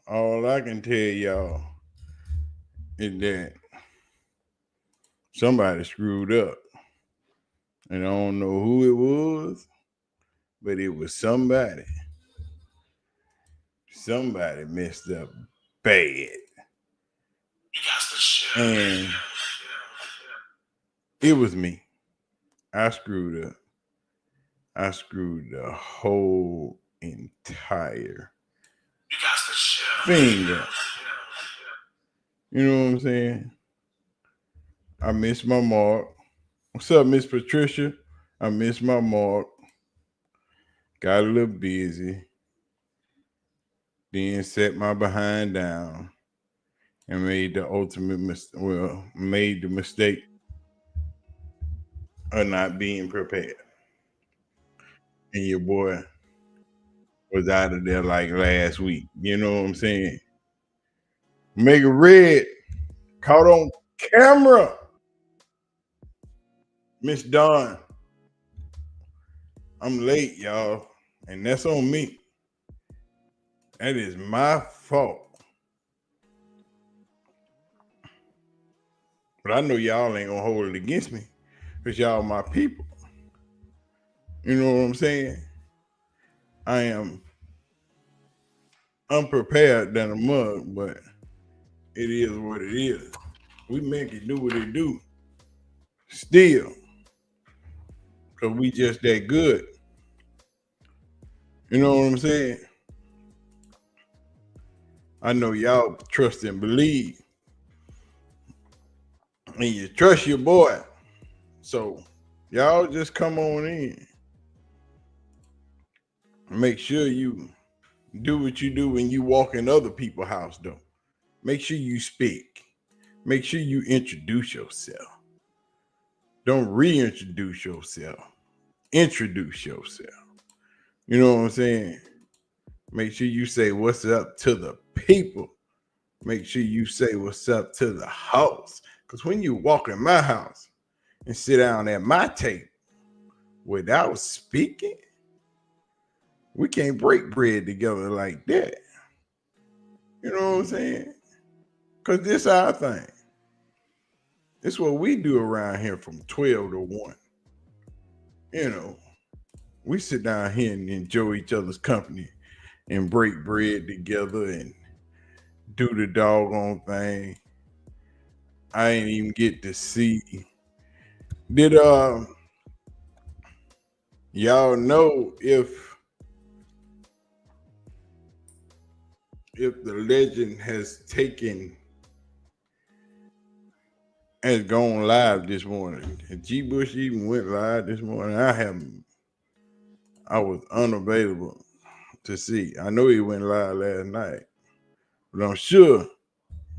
All I can tell y'all is that somebody screwed up. And I don't know who it was, but it was somebody. Somebody messed up bad. And it was me. I screwed up. I screwed the whole entire thing up. You know what I'm saying? I missed my mark. What's up, Miss Patricia? I missed my mark. Got a little busy. Then set my behind down and made the ultimate made the mistake of not being prepared. And your boy was out of there like last week. You know what I'm saying? Mega Red caught on camera. Miss Dawn, I'm late, y'all. And that's on me. That is my fault. But I know y'all ain't gonna hold it against me because y'all my people. You know what I'm saying? I am unprepared than a mug, but it is what it is. We make it do what it do. Still. Because we just that good. You know what I'm saying? I know y'all trust and believe. And you trust your boy. So y'all just come on in. Make sure you do what you do when you walk in other people's house, though. Make sure you speak. Make sure you introduce yourself. Don't reintroduce yourself. Introduce yourself. You know what I'm saying? Make sure you say what's up to the people. Make sure you say what's up to the house. Because when you walk in my house and sit down at my table without speaking, we can't break bread together like that. You know what I'm saying? Because this our thing. It's what we do around here from 12 to 1. You know, we sit down here and enjoy each other's company and break bread together and do the doggone thing. I ain't even get to see. Did y'all know if the legend has gone live this morning? G Bush even went live this morning. I was unavailable to see. I know he went live last night, but I'm sure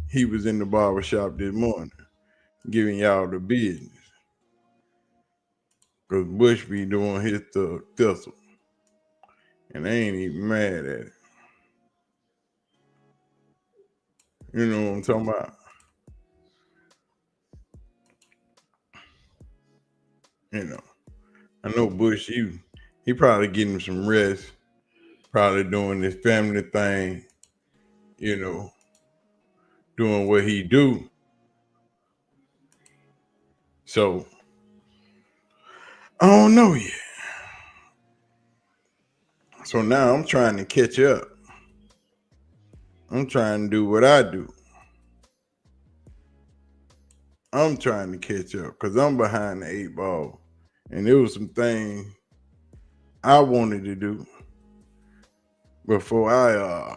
he was in the barbershop this morning giving y'all the business. Because Bush be doing his thistle. And they ain't even mad at it. You know what I'm talking about? You know. I know Bush, he probably getting some rest, probably doing this family thing, you know, doing what he do. So I don't know yet. So now I'm trying to catch up. I'm trying to do what I do. I'm trying to catch up because I'm behind the 8 ball. And there was some things I wanted to do before I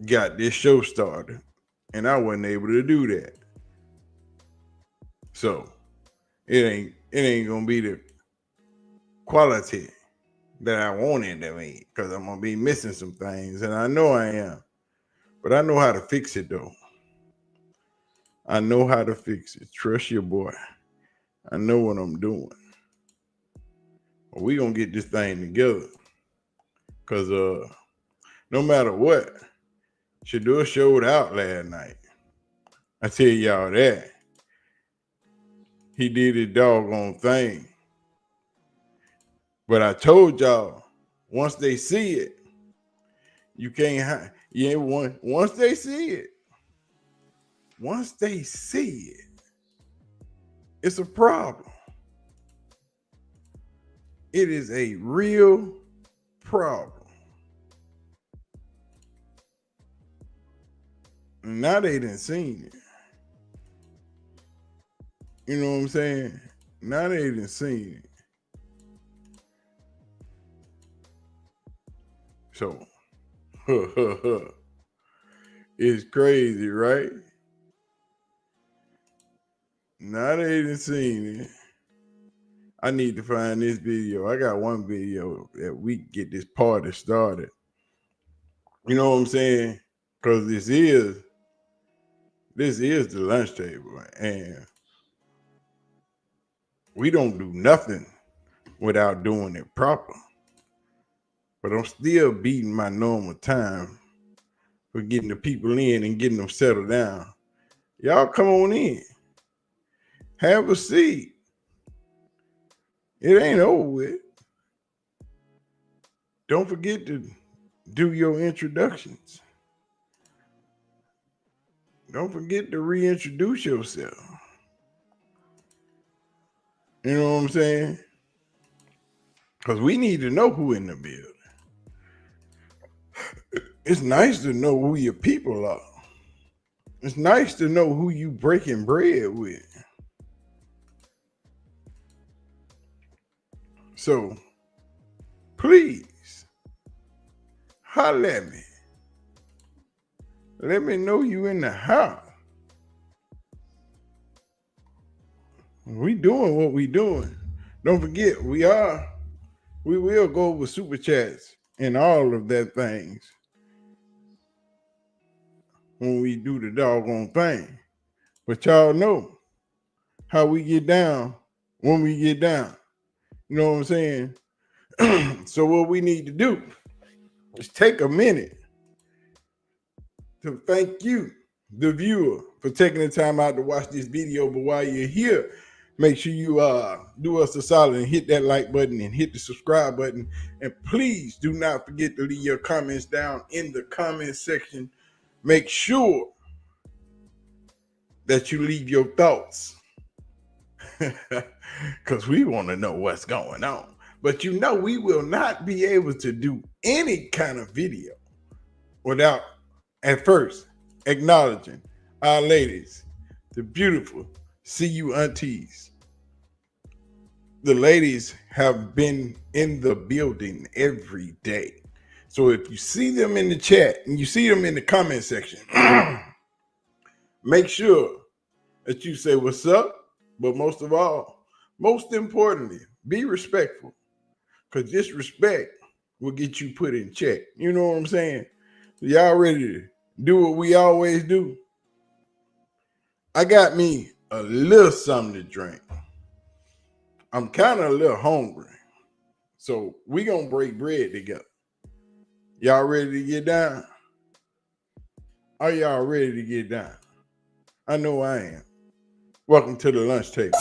got this show started. And I wasn't able to do that. So it ain't gonna be the quality that I wanted to be because I'm gonna be missing some things, and I know I am. But I know how to fix it though. I know how to fix it. Trust your boy. I know what I'm doing. We gonna get this thing together. Cause no matter what, Shedeur showed out last night. I tell y'all that. He did his doggone thing. But I told y'all, once they see it, You can't hide. Yeah, once they see it, it's a problem. It is a real problem. And now they done seen it. You know what I'm saying? Now they done seen it. So, it's crazy, right? Now they done seen it. I need to find this video. I got one video that we get this party started. You know what I'm saying? Because this is the lunch table, and we don't do nothing without doing it proper. But I'm still beating my normal time for getting the people in and getting them settled down. Y'all come on in. Have a seat. It ain't over with. Don't forget to do your introductions. Don't forget to reintroduce yourself. You know what I'm saying? Because we need to know who in the building. It's nice to know who your people are. It's nice to know who you breaking bread with. So, please, holler at me. Let me know you in the house. We doing what we doing. Don't forget, we will go over super chats and all of that things when we do the doggone thing. But y'all know how we get down when we get down. You know what I'm saying? So what we need to do is take a minute to thank you, the viewer, for taking the time out to watch this video. But while you're here, make sure you do us a solid and hit that like button and hit the subscribe button. And please do not forget to leave your comments down in the comment section. Make sure that you leave your thoughts because we want to know what's going on. But you know, we will not be able to do any kind of video without at first acknowledging our ladies, the beautiful CU aunties. The ladies have been in the building every day. So if you see them in the chat and you see them in the comment section, make sure that you say what's up. But most of all, most importantly, be respectful. Because disrespect will get you put in check. You know what I'm saying? Y'all ready to do what we always do? I got me a little something to drink. I'm kind of a little hungry. So we going to break bread together. Y'all ready to get down? Are y'all ready to get down? I know I am. Welcome to the lunch table.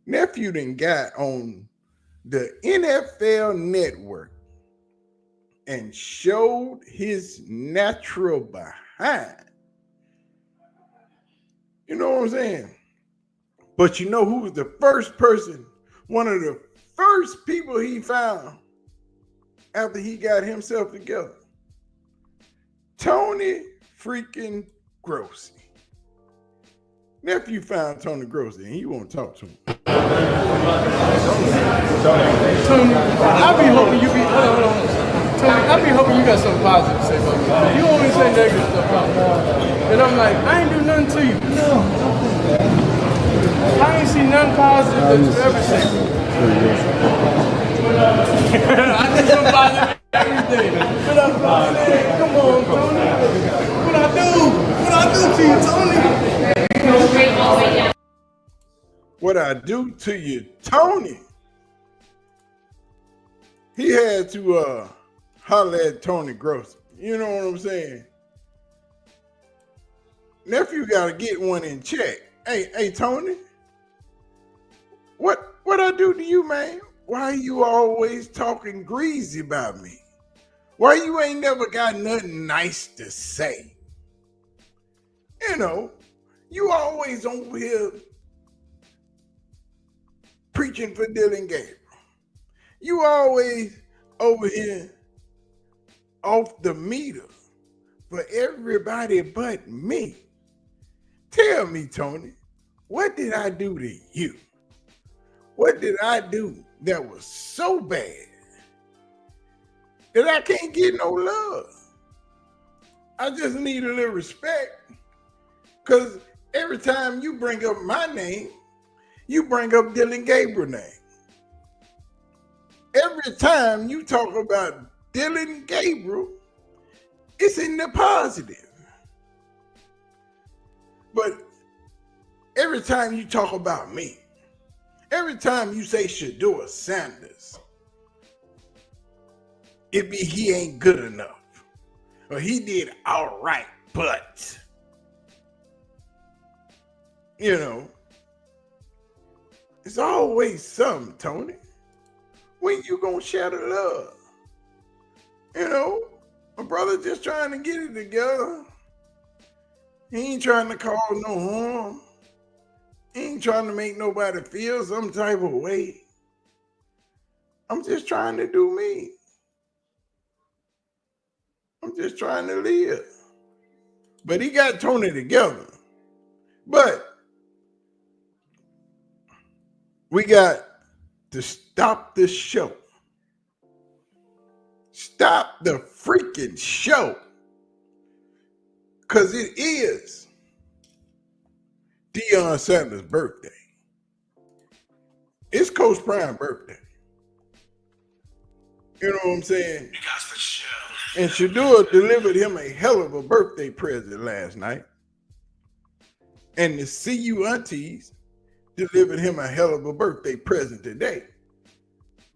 Nephew done got on the NFL network and showed his natural behind. You know what I'm saying? But you know who was the first person, one of the first people he found after he got himself together? Tony freaking Grossi. Nephew found Tony Grossi and he won't talk to him. Tony, I be hoping you be, hold on. Tony, I be hoping you got something positive to say about me. You always say negative stuff about me. And I'm like, I ain't do nothing to you. No. I ain't see nothing positive that you ever said. I did some positive everything. But I'm saying, come on, Tony. What I do to you, Tony? What I do to you, Tony? He had to holler at Tony Grossi. You know what I'm saying? Nephew got to get one in check. Hey, Tony, what I do to you, man? Why you always talking greasy about me? Why you ain't never got nothing nice to say? You know, you always over here preaching for Dylan Gabriel. You always over here off the meter for everybody but me. Tell me, Tony, what did I do to you? What did I do that was so bad that I can't get no love? I just need a little respect, because every time you bring up my name, you bring up Dylan Gabriel's name. Every time you talk about Dylan Gabriel, it's in the positive. But every time you talk about me, every time you say Shedeur Sanders, it be he ain't good enough, or he did all right, but, you know, it's always something, Tony. When you gonna share the love? You know, my brother just trying to get it together. He ain't trying to cause no harm. He ain't trying to make nobody feel some type of way. I'm just trying to do me. I'm just trying to live. But he got Tony together. But we got to stop this show. Stop the freaking show. Because it is Deion Sanders' birthday. It's Coach Prime's birthday. You know what I'm saying? And Shedeur delivered him a hell of a birthday present last night. And the CU aunties delivered him a hell of a birthday present today.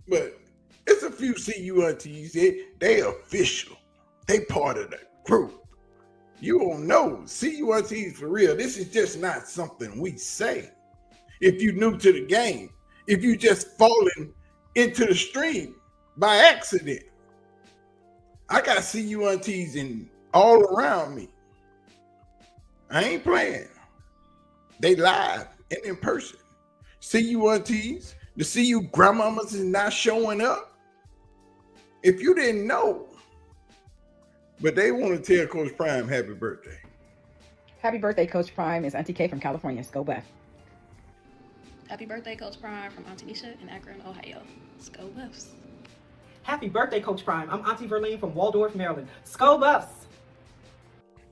But it's a few CU aunties, they official. They part of the group. You don't know. CU aunties for real. This is just not something we say. If you new to the game, if you just falling into the stream by accident. I got CU aunties all around me. I ain't playing. They live and in person. CU aunties, the CU grandmamas is not showing up. If you didn't know, but they want to tell Coach Prime happy birthday. Happy birthday, Coach Prime. It's Auntie K from California. Let's go back. Happy birthday, Coach Prime from Auntie Nisha in Akron, Ohio. Let's go Buffs. Happy birthday, Coach Prime. I'm Auntie Verlene from Waldorf, Maryland. Sko Buffs.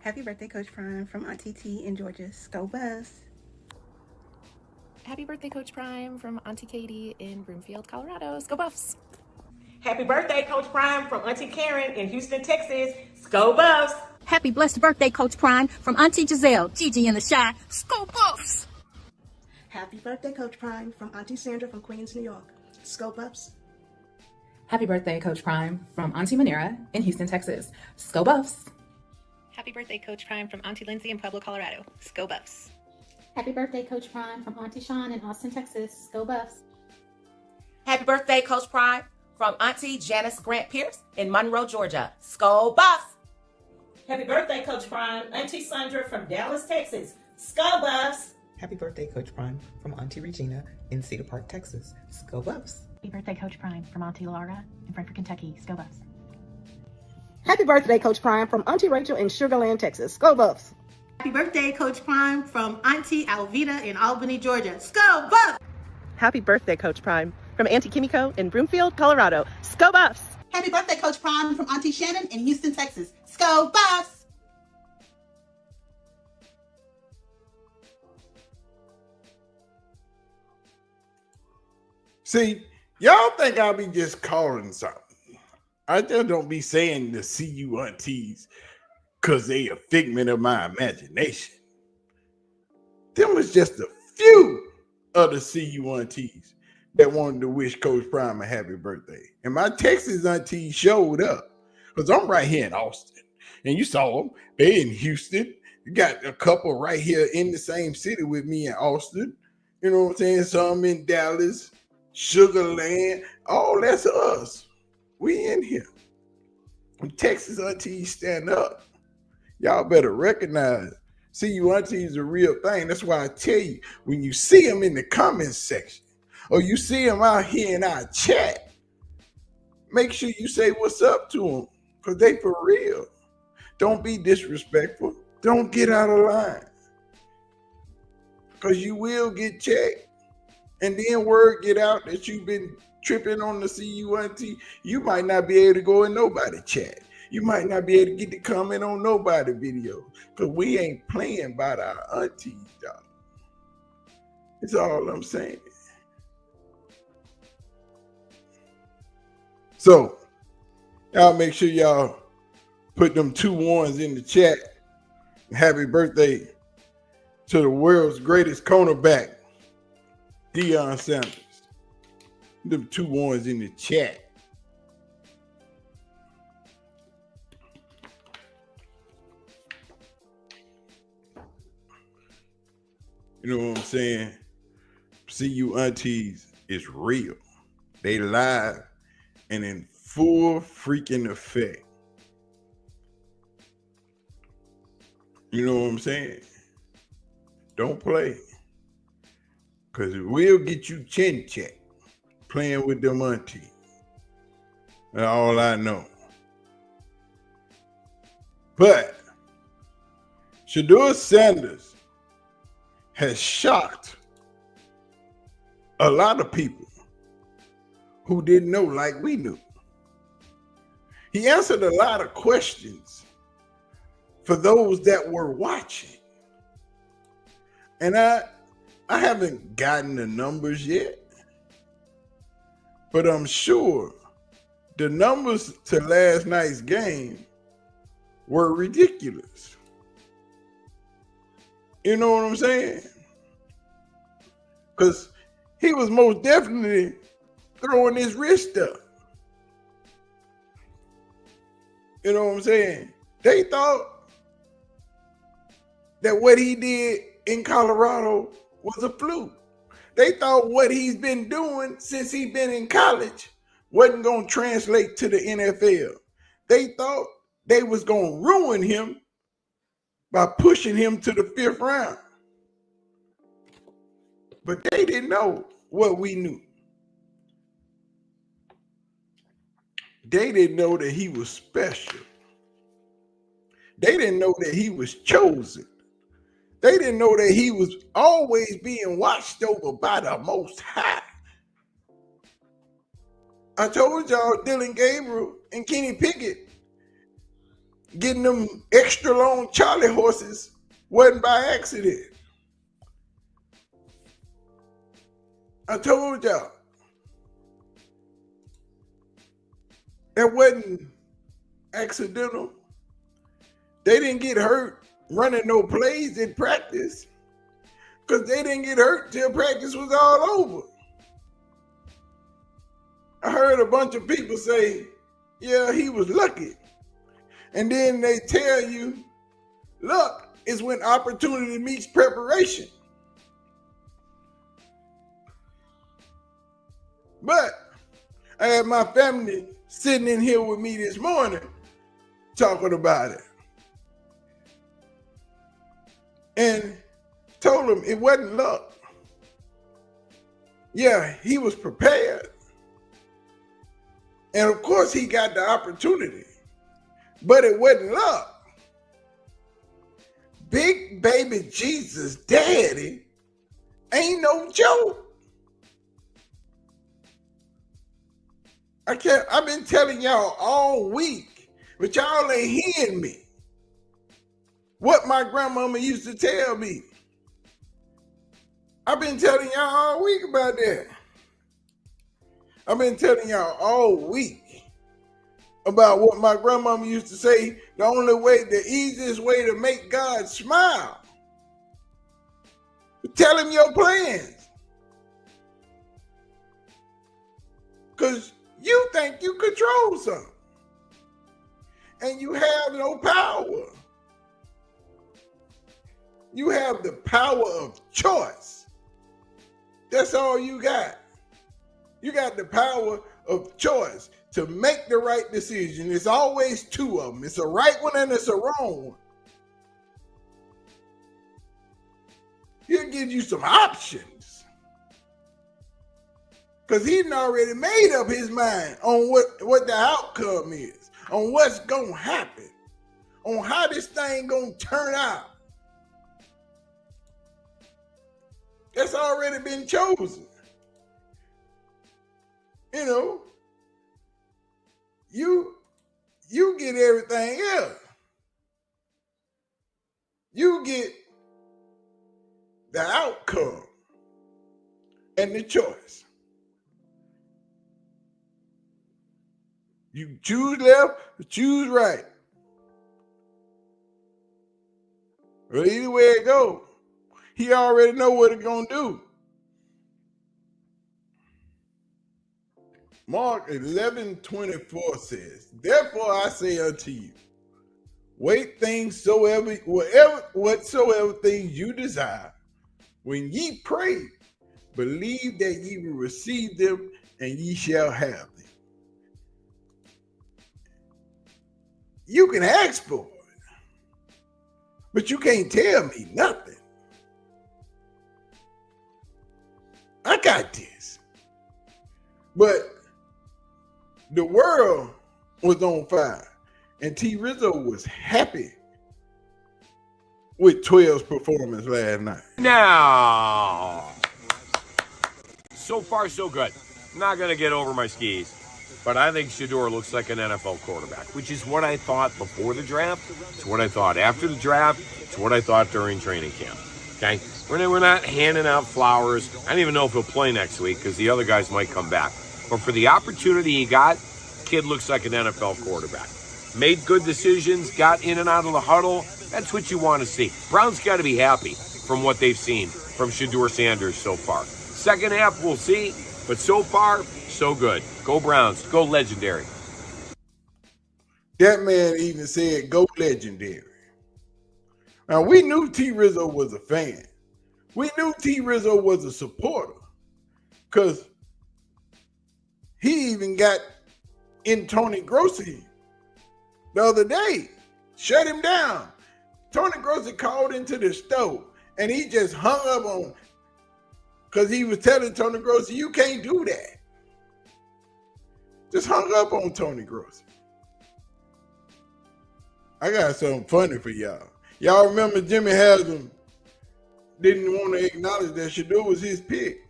Happy birthday, Coach Prime from Auntie T in Georgia. Sko Buffs. Happy birthday, Coach Prime from Auntie Katie in Broomfield, Colorado. Sko Buffs. Happy birthday, Coach Prime from Auntie Karen in Houston, Texas. Sko Buffs. Happy blessed birthday, Coach Prime, from Auntie Giselle, Gigi in the Shy. Sko Buffs. Happy birthday, Coach Prime from Auntie Sandra from Queens, New York. Sko Buffs. Happy birthday, Coach Prime from Auntie Manera in Houston, Texas. Sko Buffs. Happy birthday, Coach Prime from Auntie Lindsay in Pueblo, Colorado. Sko Buffs. Happy birthday, Coach Prime from Auntie Sean in Austin, Texas. Go Buffs. Happy birthday, Coach Prime from Auntie Janice Grant Pierce in Monroe, Georgia. Sko Buffs. Happy birthday, Coach Prime. Auntie Sandra from Dallas, Texas. Sko Buffs. Happy birthday, Coach Prime from Auntie Regina in Cedar Park, Texas. Sko Buffs. Happy birthday, Coach Prime from Auntie Laura in Frankfort, Kentucky. Sko Buffs. Happy birthday, Coach Prime from Auntie Rachel in Sugar Land, Texas. Sko Buffs. Happy birthday, Coach Prime from Auntie Alvita in Albany, Georgia. Sko Buffs. Happy birthday, Coach Prime from Auntie Kimiko in Broomfield, Colorado. Sko Buffs. Happy birthday, Coach Prime from Auntie Shannon in Houston, Texas. Sko Buffs. See, y'all think I'll be just calling something. I just don't be saying the CU aunties because they a figment of my imagination. Them was just a few of the CU aunties that wanted to wish Coach Prime a happy birthday. And my Texas auntie showed up. Because I'm right here in Austin. And you saw them. They in Houston. You got a couple right here in the same city with me in Austin. You know what I'm saying? Some in Dallas, Sugar Land. All that's us. We in here. Texas aunties stand up. Y'all better recognize. See, you aunties is a real thing. That's why I tell you, when you see them in the comments section, or you see them out here in our chat, make sure you say what's up to them, because they for real. Don't be disrespectful. Don't get out of line, because you will get checked. And then word get out that you've been tripping on the CU auntie. You might not be able to go in nobody chat. You might not be able to get to comment on nobody video, because we ain't playing about our aunties, dog. That's all I'm saying. So, y'all make sure y'all put them 2 ones in the chat. Happy birthday to the world's greatest cornerback, Deion Sanders. Them 2 ones in the chat. You know what I'm saying? CU aunties is real. They live and in full freaking effect. You know what I'm saying? Don't play. Because it will get you chin checked playing with them aunties. That's all I know. But Shedeur Sanders has shocked a lot of people who didn't know like we knew. He answered a lot of questions for those that were watching. And I haven't gotten the numbers yet, but I'm sure the numbers to last night's game were ridiculous. You know what I'm saying? Because he was most definitely throwing his wrist up. You know what I'm saying? They thought that what he did in Colorado was a fluke. They thought what he's been doing since he's been in college wasn't going to translate to the NFL. They thought they was going to ruin him by pushing him to the 5th round. But they didn't know what we knew. They didn't know that he was special. They didn't know that he was chosen. They didn't know that he was always being watched over by the Most High. I told y'all Dylan Gabriel and Kenny Pickett getting them extra long Charlie horses wasn't by accident. I told y'all that wasn't accidental. They didn't get hurt running no plays in practice because they didn't get hurt till practice was all over. I heard a bunch of people say, yeah, he was lucky. And then they tell you, luck is when opportunity meets preparation. But I had my family sitting in here with me this morning talking about it. And told them it wasn't luck. Yeah, he was prepared. And of course he got the opportunity. But it wasn't luck. Big baby Jesus daddy ain't no joke. I've been telling y'all all week, but y'all ain't hearing me. What my grandmama used to tell me. I've been telling y'all all week about that. I've been telling y'all all week about what my grandmama used to say, the easiest way to make God smile. Tell him your plans. Because you think you control something. and you have no power. You have the power of choice. That's all you got. You got the power of choice to make the right decision. It's always two of them. It's a right one and it's a wrong one. He'll give you some options. Because he's already made up his mind on what the outcome is, on what's going to happen, on how this thing going to turn out. That's already been chosen. You know, you get everything else. You get the outcome and the choice. You choose left or choose right. Well, either way it goes, he already know what it's going to do. Mark 11:24 says, therefore I say unto you, wait things whatsoever things you desire, when ye pray, believe that ye will receive them, and ye shall have them. You can ask for it, but you can't tell me nothing. I got this. But the world was on fire, and T. Rizzo was happy with 12's performance last night. Now, so far so good. Not going to get over my skis, but I think Shedeur looks like an NFL quarterback, which is what I thought before the draft. It's what I thought after the draft. It's what I thought during training camp. Okay? We're not handing out flowers. I don't even know if he'll play next week because the other guys might come back. But for the opportunity he got, kid looks like an NFL quarterback. Made good decisions, got in and out of the huddle. That's what you want to see. Browns got to be happy from what they've seen from Shedeur Sanders so far. Second half, we'll see. But so far, so good. Go Browns. Go legendary. That man even said, go legendary. Now, we knew T. Rizzo was a fan. We knew T. Rizzo was a supporter. Because he even got in Tony Grossi the other day. Shut him down. Tony Grossi called into the store and he just hung up on, because he was telling Tony Grossi, you can't do that. Just hung up on Tony Grossi. I got something funny for y'all. Y'all remember Jimmy Haslam didn't want to acknowledge that Shedeur was his pick.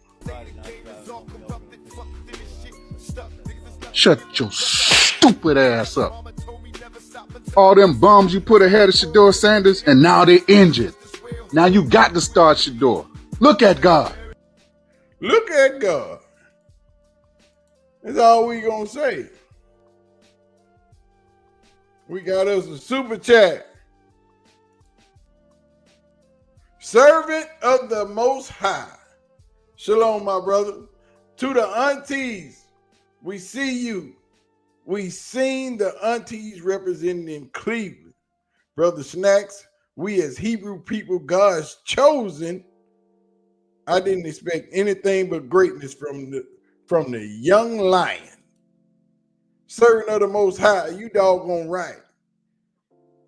Shut your stupid ass up. All them bums you put ahead of Shedeur Sanders, and now they're injured. Now you got to start Shedeur. Look at God. Look at God. That's all we gonna say. We got us a super chat. Servant of the Most High. Shalom, my brother. To the aunties, we see you. We seen the aunties represented in Cleveland. Brother Snacks, we as Hebrew people, God's chosen. I didn't expect anything but greatness from the young lion. Servant of the Most High, you doggone right.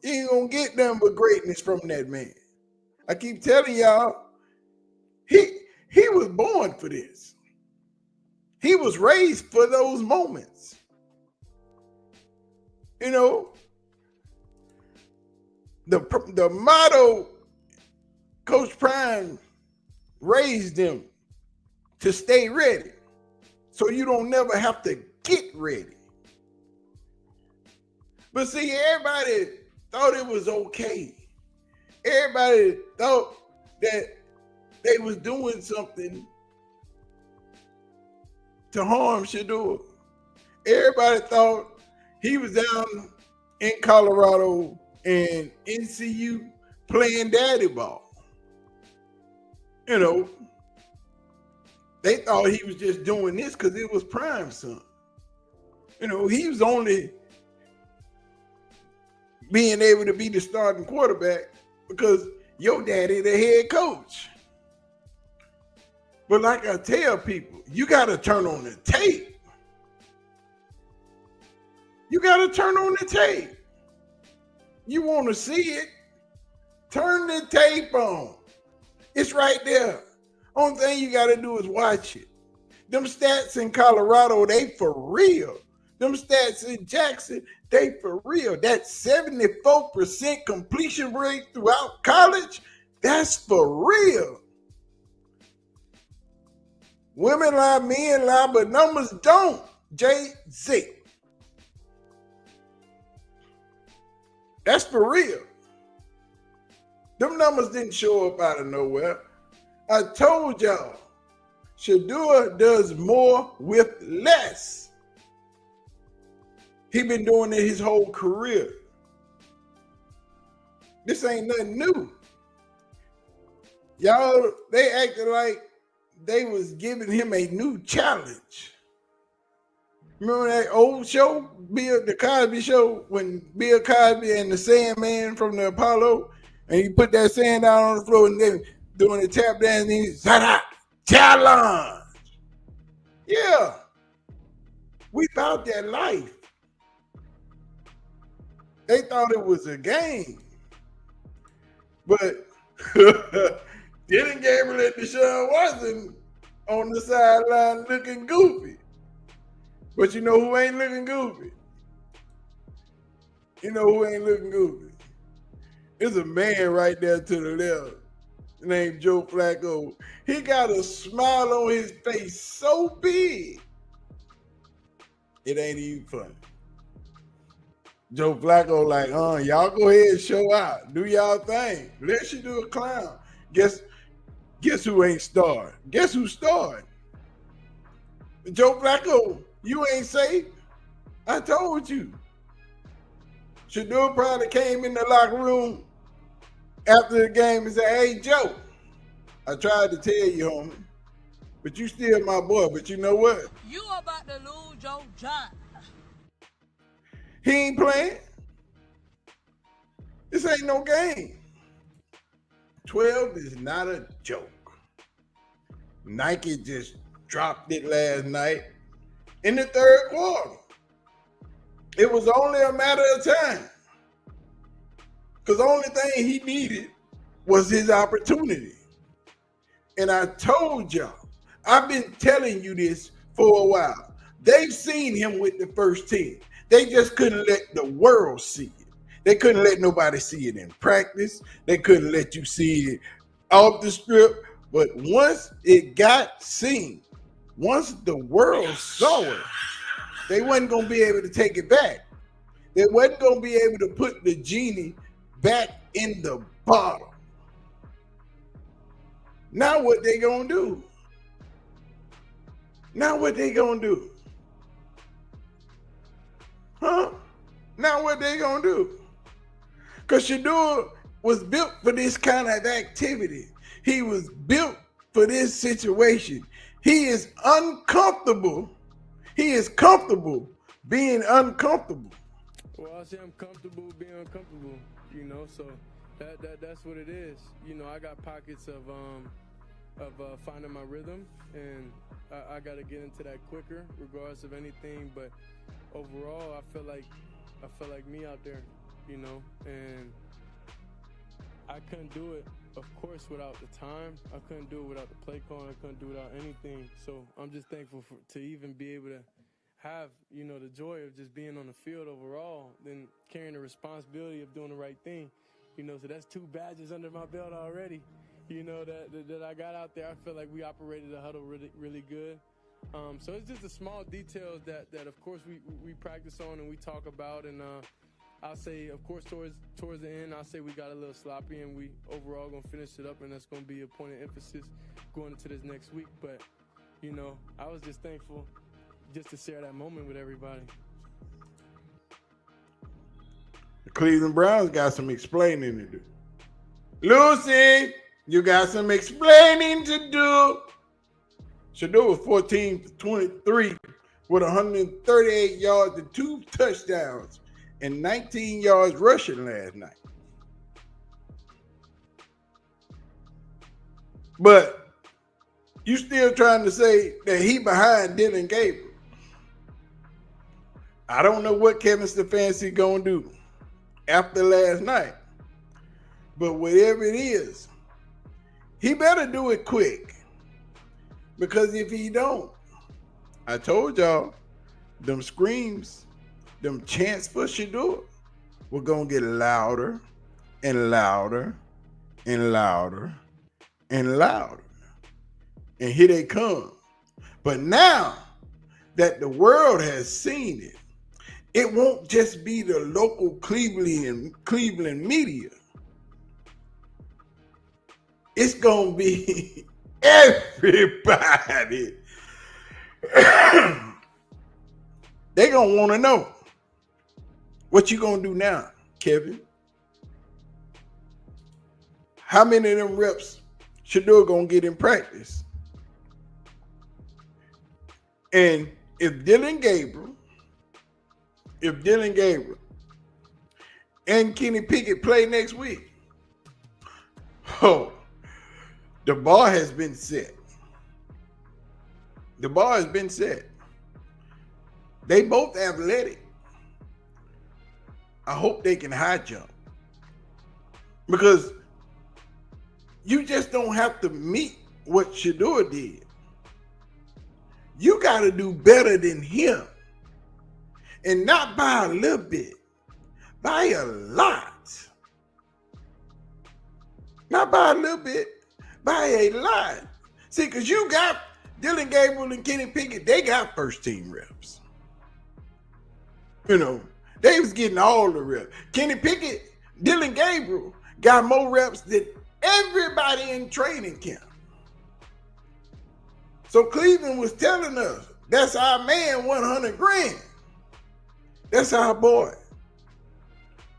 You ain't gonna get nothing but greatness from that man. I keep telling y'all, he was born for this. He was raised for those moments. You know, the motto Coach Prime raised them to stay ready, so you don't never have to get ready. But see, everybody thought it was okay. Everybody thought that they was doing something to harm Shedeur. Everybody thought he was down in Colorado and NCU playing daddy ball. You know, they thought he was just doing this because it was Prime's son. You know, he was only being able to be the starting quarterback because your daddy the head coach. But like I tell people, you got to turn on the tape. You got to turn on the tape. You want to see it? Turn the tape on. It's right there. Only thing you got to do is watch it. Them stats in Colorado, they for real. Them stats in Jackson, they for real. That 74% completion rate throughout college, that's for real. Women lie, men lie, but numbers don't. Jay-Z. That's for real. Them numbers didn't show up out of nowhere. I told y'all, Shedeur does more with less. He been doing it his whole career. This ain't nothing new. Y'all, they acted like they was giving him a new challenge. Remember that old show, the Cosby Show, when Bill Cosby and the Sandman from the Apollo, and he put that sand down on the floor and then doing the tap dance and he said, challenge. Yeah. We about that life. They thought it was a game. But Dylan Gabriel and Deshaun Watson on the sideline looking goofy. But you know who ain't looking goofy? You know who ain't looking goofy? There's a man right there to the left named Joe Flacco. He got a smile on his face so big, it ain't even funny. Joe Flacco like, y'all go ahead and show out. Do y'all thing. Let you do a clown. Guess who ain't starring? Guess who starring? Joe Flacco, you ain't safe. I told you. Shedeur probably came in the locker room after the game and said, hey, Joe, I tried to tell you, homie, but you still my boy. But you know what? You about to lose your job. He ain't playing. This ain't no game. 12 is not a joke. Nike just dropped it last night in the third quarter. It was only a matter of time. Because the only thing he needed was his opportunity. And I told y'all, I've been telling you this for a while. They've seen him with the first team. They just couldn't let the world see it. They couldn't let nobody see it in practice. They couldn't let you see it off the strip. But once it got seen, once the world saw it, they wasn't going to be able to take it back. They wasn't going to be able to put the genie back in the bottle. Now what they going to do? Now what they going to do? Huh? Now what they going to do? Because Shedeur was built for this kind of activity. He was built for this situation. He is uncomfortable. He is comfortable being uncomfortable. Well, I say I'm comfortable being uncomfortable, so that's what it is. I got pockets of finding my rhythm, and I got to get into that quicker, regardless of anything. But overall, I feel like me out there, and I couldn't do it, of course, without the time. I couldn't do it without the play calling. I couldn't do it without anything. So I'm just thankful to even be able to have, the joy of just being on the field overall, then carrying the responsibility of doing the right thing. So that's 2 badges under my belt already, that I got out there. I feel like we operated the huddle really, really good. So it's just the small details that of course we practice on and we talk about, and I'll say, of course, towards the end, I'll say we got a little sloppy, and we overall gonna finish it up, and that's gonna be a point of emphasis going into this next week. But I was just thankful just to share that moment with everybody. The Cleveland Browns got some explaining to do. Lucy, you got some explaining to do. Shedeur was 14 for 23 with 138 yards and 2 touchdowns and 19 yards rushing last night. But you still trying to say that he behind Dylan Gabriel. I don't know what Kevin Stefanski gonna do after last night. But whatever it is, he better do it quick. Because if he don't, I told y'all, them screams, them chants for Shedeur, we're gonna get louder and louder and louder and louder. And here they come. But now that the world has seen it, it won't just be the local Cleveland media. It's gonna be everybody. They gonna want to know what you gonna do now, Kevin. How many of them reps Shedeur gonna get in practice? And if Dylan Gabriel and Kenny Pickett play next week, the bar has been set. The bar has been set. They both athletic. I hope they can high jump. Because you just don't have to meet what Shedeur did. You got to do better than him. And not by a little bit. By a lot. Not by a little bit. By a lot. See, because you got Dylan Gabriel and Kenny Pickett, they got first team reps. You know, they was getting all the reps. Kenny Pickett, Dylan Gabriel got more reps than everybody in training camp. So Cleveland was telling us, that's our man, 100 grand. That's our boy.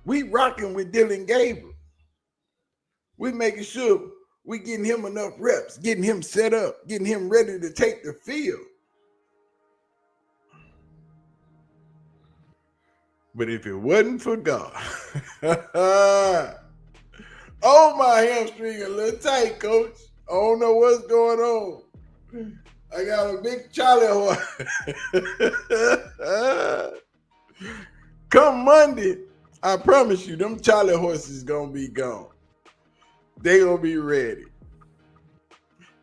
We rocking with Dylan Gabriel. We making sure we getting him enough reps, getting him set up, getting him ready to take the field. But if it wasn't for God, oh, my hamstring a little tight, coach. I don't know what's going on. I got a big Charlie horse. Come Monday, I promise you, them Charlie horses gonna be gone. They gonna be ready.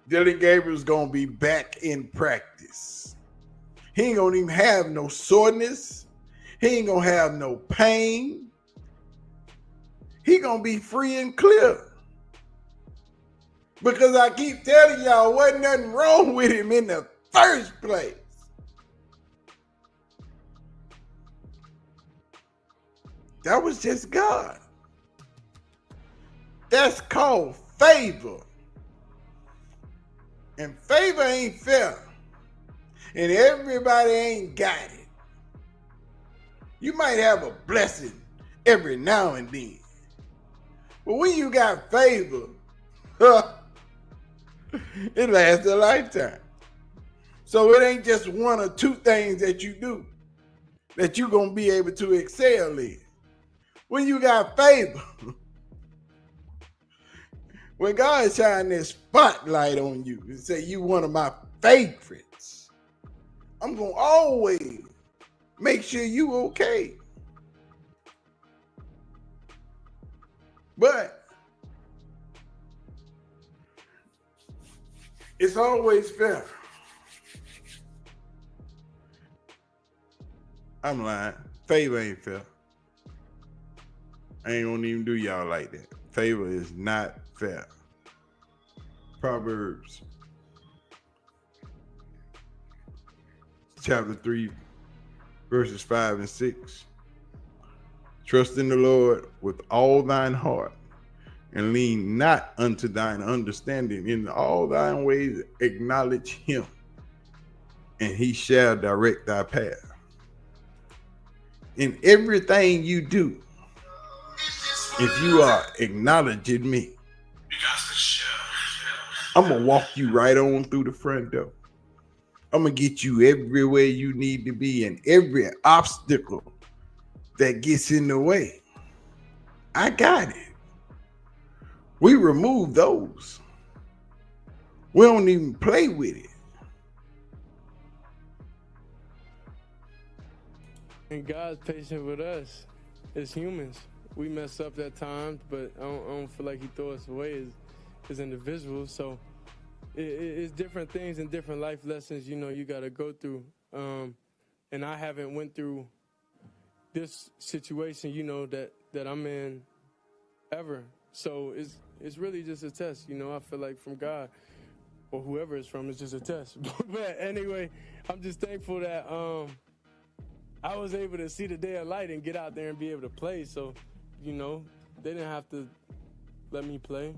Dylan Gabriel's gonna be back in practice. He ain't gonna even have no soreness. He ain't gonna have no pain. He gonna be free and clear. Because I keep telling y'all, wasn't nothing wrong with him in the first place. That was just God. That's called favor. And favor ain't fair. And everybody ain't got it. You might have a blessing every now and then. But when you got favor, it lasts a lifetime. So it ain't just one or two things that you do that you're going to be able to excel in. When you got favor, when God shine this spotlight on you and say you one of my favorites, I'm going to always make sure you okay. But it's always fair. I'm lying. Favor ain't fair. I ain't gonna even do y'all like that. Favor is not fair. Proverbs chapter 3, verses 5 and 6. Trust in the Lord with all thine heart, and lean not unto thine understanding. In all thine ways acknowledge him, and he shall direct thy path. In everything you do, if you are acknowledging me, I'm going to walk you right on through the front door. I'm going to get you everywhere you need to be, and every obstacle that gets in the way. I got it. We remove those. We don't even play with it. And God's patient with us as humans. We mess up at times, but I don't feel like he throws us away as individuals. So it's different things and different life lessons, you got to go through. And I haven't went through this situation, that I'm in ever. So it's really just a test, I feel like from God or whoever it's from, it's just a test. But anyway, I'm just thankful that I was able to see the day of light and get out there and be able to play. So, they didn't have to let me play.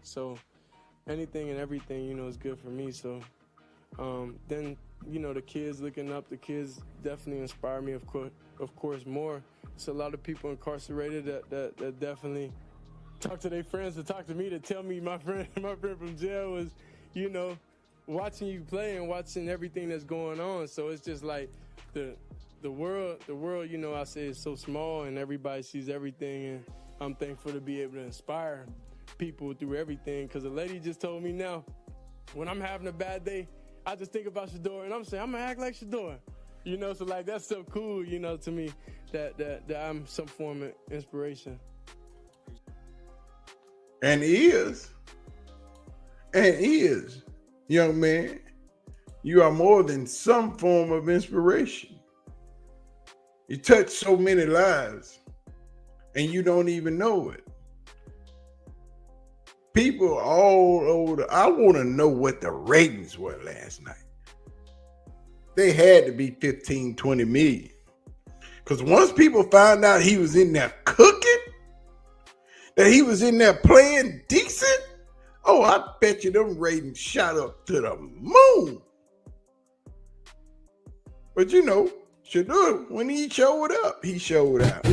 So anything and everything, is good for me. So then, the kids looking up, the kids definitely inspire me, of course, more. It's a lot of people incarcerated that definitely talk to their friends, to talk to me, to tell me my friend from jail was, watching you play and watching everything that's going on. So it's just like the world, I say is so small and everybody sees everything, and I'm thankful to be able to inspire people through everything. Because a lady just told me now, when I'm having a bad day, I just think about Shedeur and I'm saying, I'm going to act like Shedeur. So like that's so cool, to me that I'm some form of inspiration. And is, young man, you are more than some form of inspiration. You touch so many lives and you don't even know it. People all over, I want to know what the ratings were last night. They had to be 15, 20 million. Because once people found out he was in there cooking, that he was in there playing decent, oh, I bet you them ratings shot up to the moon. But Shedeur, when he showed up, he showed out.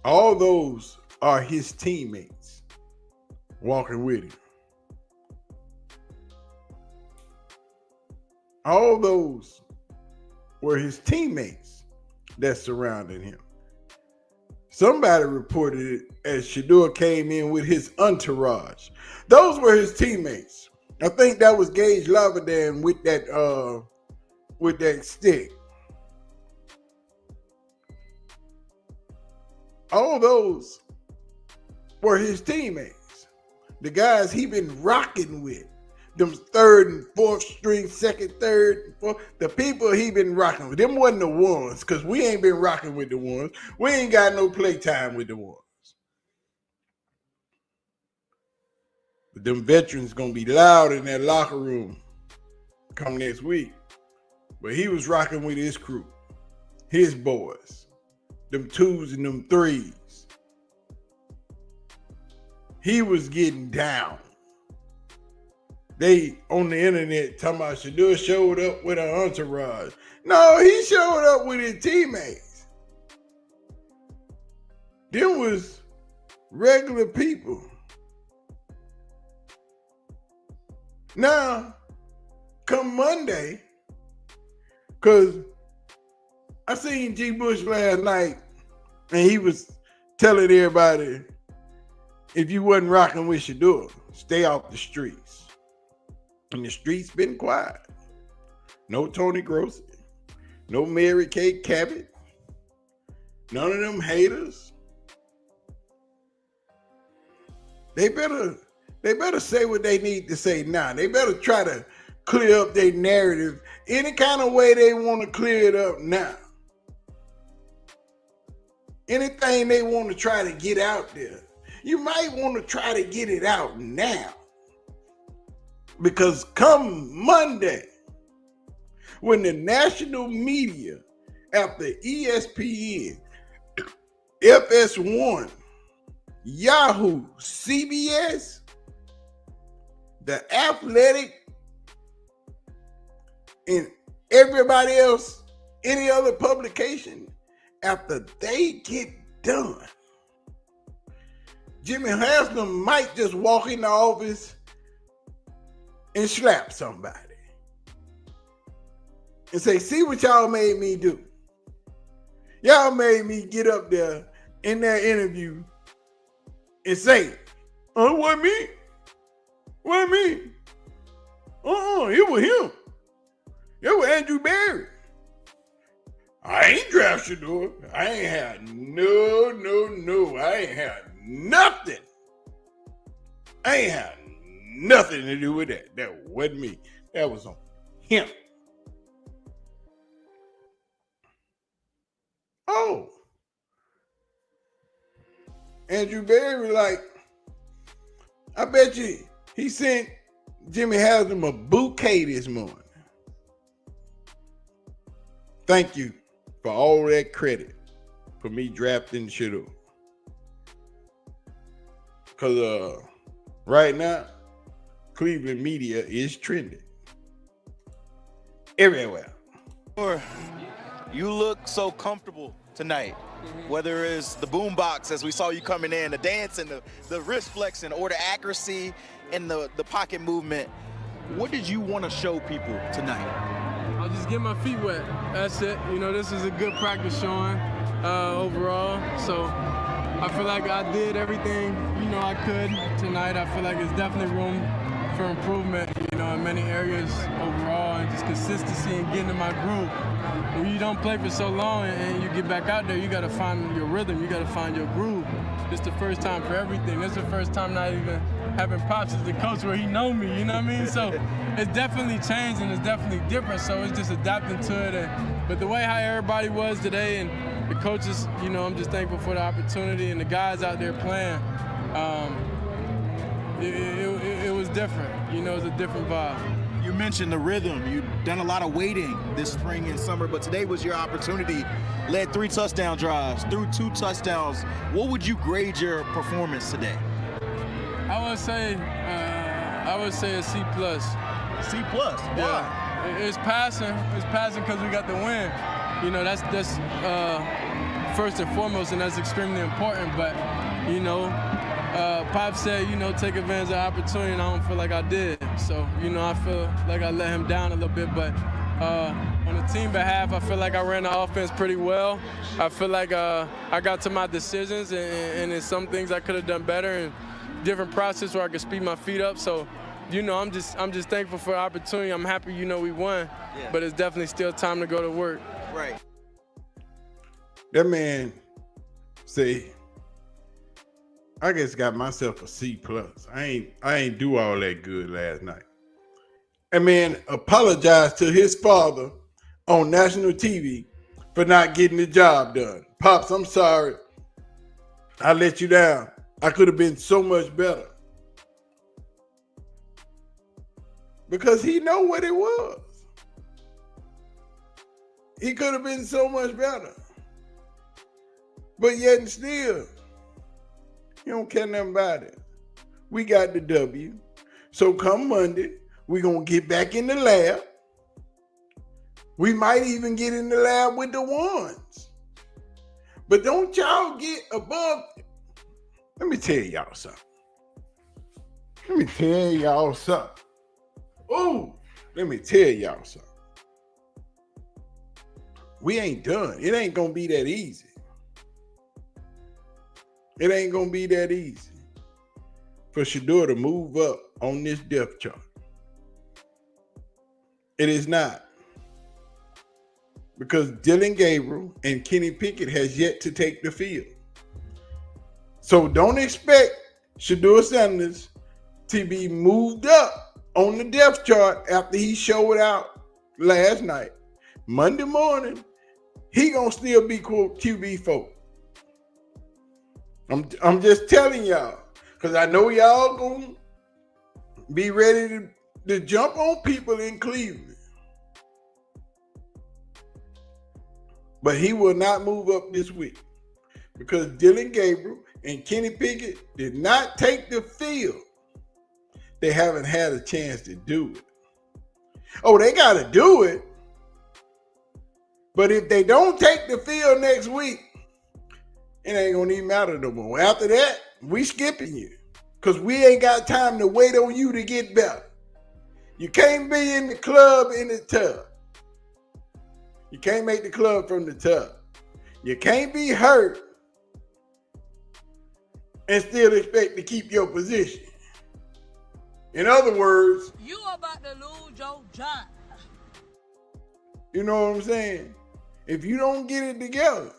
All those are his teammates walking with him. All those were his teammates that surrounded him. Somebody reported it as Shedeur came in with his entourage. Those were his teammates. I think that was Gage Lavadan with that stick. All those were his teammates. The guys he been rocking with. Them third and fourth string, second, third, and fourth. The people he been rocking with. Them wasn't the ones, because we ain't been rocking with the ones. We ain't got no playtime with the ones. But them veterans gonna be loud in that locker room come next week. But he was rocking with his crew, his boys, them twos and them threes. He was getting down. They on the internet talking about Shedeur showed up with an entourage. No, he showed up with his teammates. Them was regular people. Now, come Monday, because I seen G. Bush last night, and he was telling everybody, if you wasn't rocking with Shedeur, stay off the streets. And the streets been quiet. No Tony Grossi, no Mary Kay Cabot, none of them haters. They better say what they need to say now. They better try to clear up their narrative any kind of way they want to clear it up now. Anything they want to try to get out there, you might want to try to get it out now. Because come Monday, when the national media, after ESPN, FS1, Yahoo, CBS, The Athletic, and everybody else, any other publication, after they get done, Jimmy Haslam might just walk in the office and slap somebody and say, see what y'all made me do. Y'all made me get up there in that interview and say, oh, what me? What me? It was him. It was Andrew Barry. I ain't draft Shedeur. I ain't had no. I ain't had nothing. I ain't had nothing to do with that. That wasn't me. That was on him. Oh. Andrew Barry, like, I bet you he sent Jimmy Haslam a bouquet this morning. Thank you for all that credit for me drafting Shedeur. Because right now, Cleveland media is trending everywhere. You look so comfortable tonight, whether it's the boombox as we saw you coming in, the dance and the wrist flexing, or the accuracy and the pocket movement. What did you want to show people tonight? I'll just get my feet wet. That's it. You know, this is a good practice showing overall. So I feel like I did everything, you know, I could tonight. I feel like there's definitely room for improvement, you know, in many areas overall, and just consistency and getting in my groove. When you don't play for so long and you get back out there, you got to find your rhythm. You got to find your groove. This is the first time for everything. This is the first time not even having Pops as the coach where he know me, you know what I mean? So it's definitely changed and it's definitely different. So it's just adapting to it. But the way how everybody was today and the coaches, you know, I'm just thankful for the opportunity and the guys out there playing. It was different. You know, it was a different vibe. You mentioned the rhythm. You've done a lot of waiting this spring and summer, but today was your opportunity. Led 3 touchdown drives, threw 2 touchdowns. What would you grade your performance today? I would say a C+. C+? Why? Yeah. It's passing. It's passing because we got the win. You know, that's first and foremost, and that's extremely important. But, you know, Pop said, you know, take advantage of the opportunity, and I don't feel like I did. So, you know, I feel like I let him down a little bit. But on the team behalf, I feel like I ran the offense pretty well. I feel like I got to my decisions, and in some things I could have done better, and different process where I could speed my feet up. So, you know, I'm just thankful for the opportunity. I'm happy, you know, we won, but it's definitely still time to go to work. Right. That man say, I just got myself a C+. I ain't do all that good last night. And man apologized to his father on national TV for not getting the job done. Pops, I'm sorry. I let you down. I could have been so much better. Because he know what it was. He could have been so much better. But yet and still, he don't care nothing about it. We got the W. So come Monday, we're going to get back in the lab. We might even get in the lab with the ones. But don't y'all get above. Let me tell y'all something. Oh, let me tell y'all something. We ain't done. It ain't going to be that easy. It ain't going to be that easy for Shedeur to move up on this depth chart. It is not. Because Dylan Gabriel and Kenny Pickett has yet to take the field. So don't expect Shedeur Sanders to be moved up on the depth chart after he showed out last night. Monday morning, he gonna still be quote QB4. I'm just telling y'all, because I know y'all gonna be ready to to jump on people in Cleveland. But he will not move up this week because Dylan Gabriel and Kenny Pickett did not take the field. They haven't had a chance to do it. Oh, they got to do it. But if they don't take the field next week, it ain't going to even matter no more. After that, we skipping you because we ain't got time to wait on you to get better. You can't be in the club in the tub. You can't make the club from the tub. You can't be hurt and still expect to keep your position. In other words, You about to lose your job. you know what I'm saying? If you don't get it together,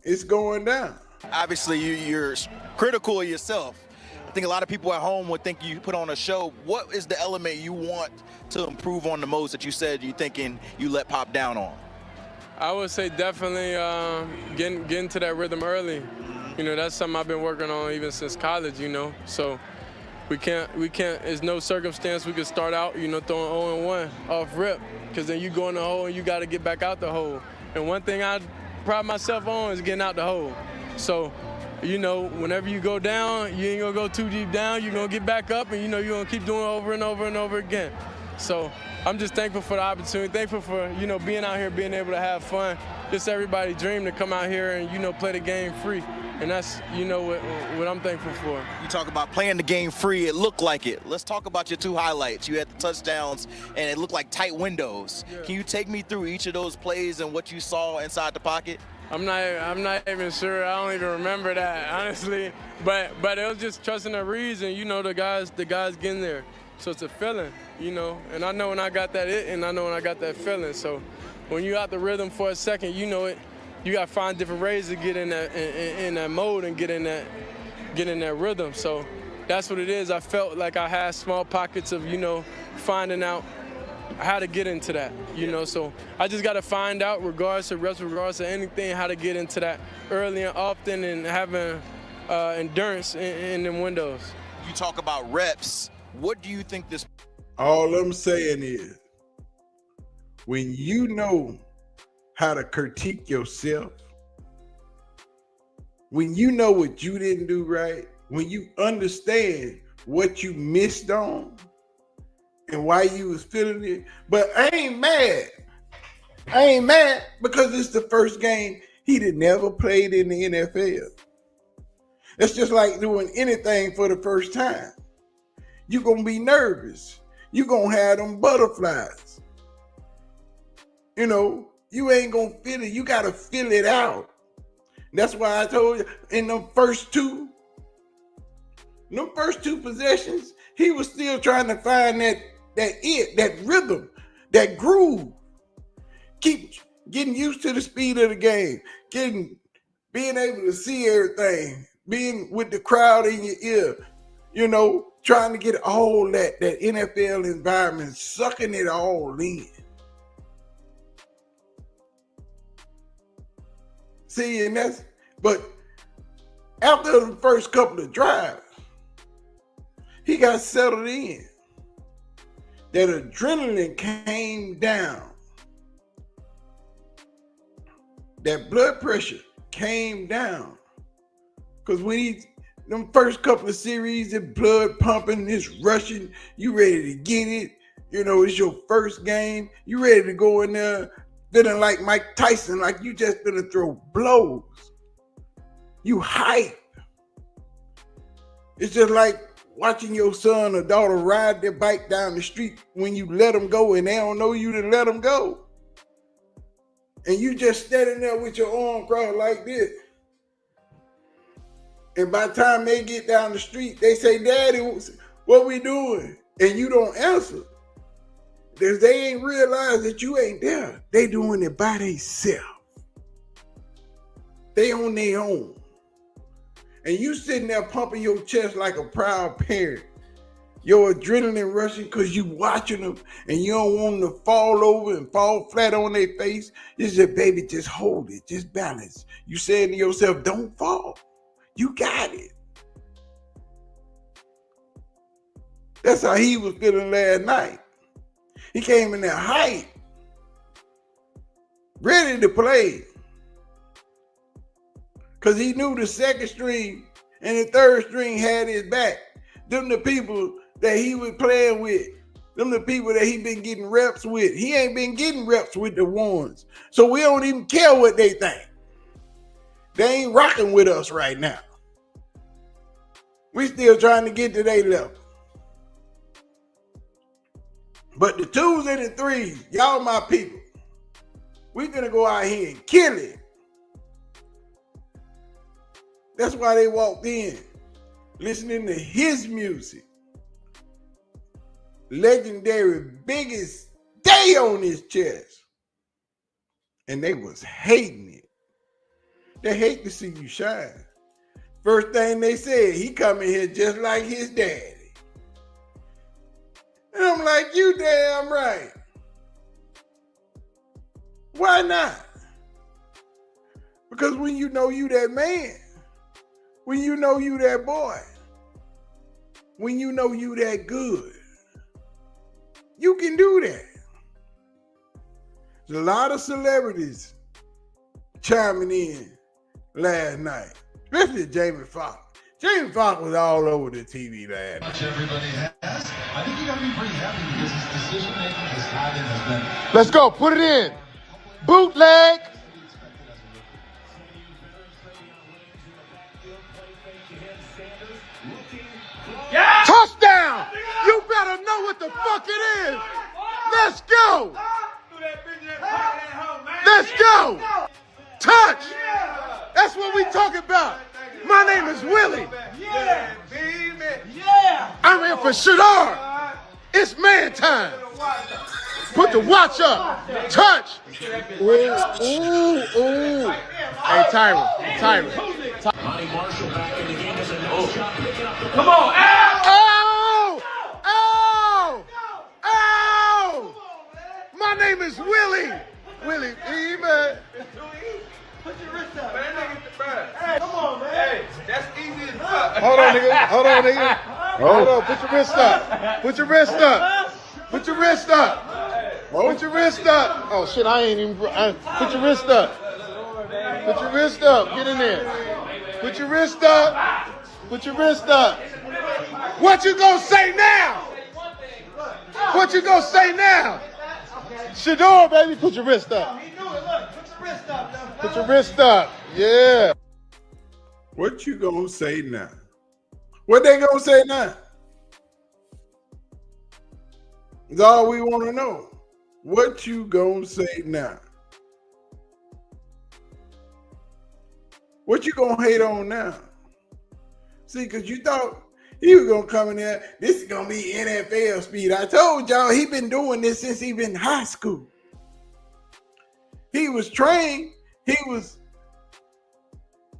it's going down. Obviously, you're critical of yourself. I think a lot of people at home would think you put on a show. What is the element you want to improve on the most that you said you're thinking you let Pop down on? I would say definitely getting to that rhythm early. You know, that's something I've been working on even since college, you know. So we can't, there's no circumstance we could start out, you know, throwing 0-1 off rip, because then you go in the hole and you got to get back out the hole. And one thing I pride myself on is getting out the hole. So, you know, whenever you go down, you ain't gonna go too deep down. You're gonna get back up, and you know you're gonna keep doing it over and over and over again. So I'm just thankful for the opportunity, thankful for, you know, being out here, being able to have fun. Just everybody's dream to come out here and, you know, play the game free. And that's, you know, what I'm thankful for. You talk about playing the game free. It looked like it. Let's talk about your two highlights. You had the touchdowns, and it looked like tight windows. Yeah. Can you take me through each of those plays and what you saw inside the pocket? I'm not even sure. I don't even remember that, honestly. But it was just trusting the reads, and, you know, the guys getting there. So it's a feeling, you know. And I know when I got that and I know when I got that feeling. So when you out the rhythm for a second, you know it. You got to find different ways to get in that mode and get in that rhythm. So that's what it is. I felt like I had small pockets of, you know, finding out how to get into that, you know. So I just got to find out, regardless of reps, regardless of anything, how to get into that early and often, and having endurance in them windows. You talk about reps. What do you think this? All I'm saying is, when you know how to critique yourself, when you know what you didn't do right, when you understand what you missed on and why you was feeling it. But I ain't mad. I ain't mad because it's the first game he'd have never played in the NFL. It's just like doing anything for the first time. You're going to be nervous. You're going to have them butterflies. You know, you ain't going to feel it. You got to feel it out. That's why I told you in them first two possessions, he was still trying to find that rhythm, that groove. Keep getting used to the speed of the game, being able to see everything, being with the crowd in your ear, you know, trying to get all that NFL environment, sucking it all in. See, but after the first couple of drives, he got settled in. That adrenaline came down. That blood pressure came down. Because when them first couple of series, the blood pumping, it's rushing, you ready to get it. You know, it's your first game. You ready to go in there feeling like Mike Tyson, like you just gonna throw blows. You hype. It's just like watching your son or daughter ride their bike down the street when you let them go and they don't know you to let them go. And you just standing there with your arm crossed like this. And by the time they get down the street, they say, "Daddy, what we doing?" And you don't answer. Because they ain't realized that you ain't there. They doing it by themselves. They on their own. And you sitting there pumping your chest like a proud parent. Your adrenaline rushing because you watching them and you don't want them to fall over and fall flat on their face. You say, "Baby, just hold it. Just balance." You saying to yourself, "Don't fall. You got it." That's how he was feeling last night. He came in there hype, ready to play. Because he knew the second string and the third string had his back. Them the people that he was playing with. Them the people that he been getting reps with. He ain't been getting reps with the ones. So we don't even care what they think. They ain't rocking with us right now. We still trying to get to their level. But the 2s and the 3s, y'all my people. We gonna go out here and kill it. That's why they walked in, listening to his music. Legendary, biggest day on his chest. And they was hating it. They hate to see you shine. First thing they said, he coming here just like his daddy. And I'm like, you damn right. Why not? Because when you know you that man, when you know you that boy, when you know you that good, you can do that. There's a lot of celebrities chiming in last night, especially Jamie Foxx. Jamie Foxx was all over the TV last night. Everybody has. I think you got to be pretty happy because his decision making has been. Let's go. Put it in. Bootleg. Yeah! Touchdown! You better know what the fuck it is. Let's go. Let's go. Touch. That's what we talking about. My name is Willie. Yeah, baby. Yeah. I'm here for Shedeur. It's man time. Put the watch up. Touch. Ooh, ooh, ooh. Hey, Tyron. Come on, Al. Oh! Oh! Oh! My name is Willie. Willie, man. Put your wrist up. Hey, come on, man. Hey, that's easy as fuck. Hold on, nigga. Hold on. Put your wrist up. Put your wrist up. Put your wrist up. Put your wrist up. Oh, shit, I ain't even... put your wrist up. Put your wrist up. Get in there. Put your wrist up. Put your wrist up. What you gonna say now? What you gonna say now? Shedeur, baby, put your wrist up. Put your wrist up. Yeah. What you gonna say now? What they gonna say now? That's all we want to know. What you gonna say now? What you gonna hate on now? See, because you thought he was gonna come in there. This is gonna be NFL speed. I told y'all he been doing this since he been in high school. He was trained.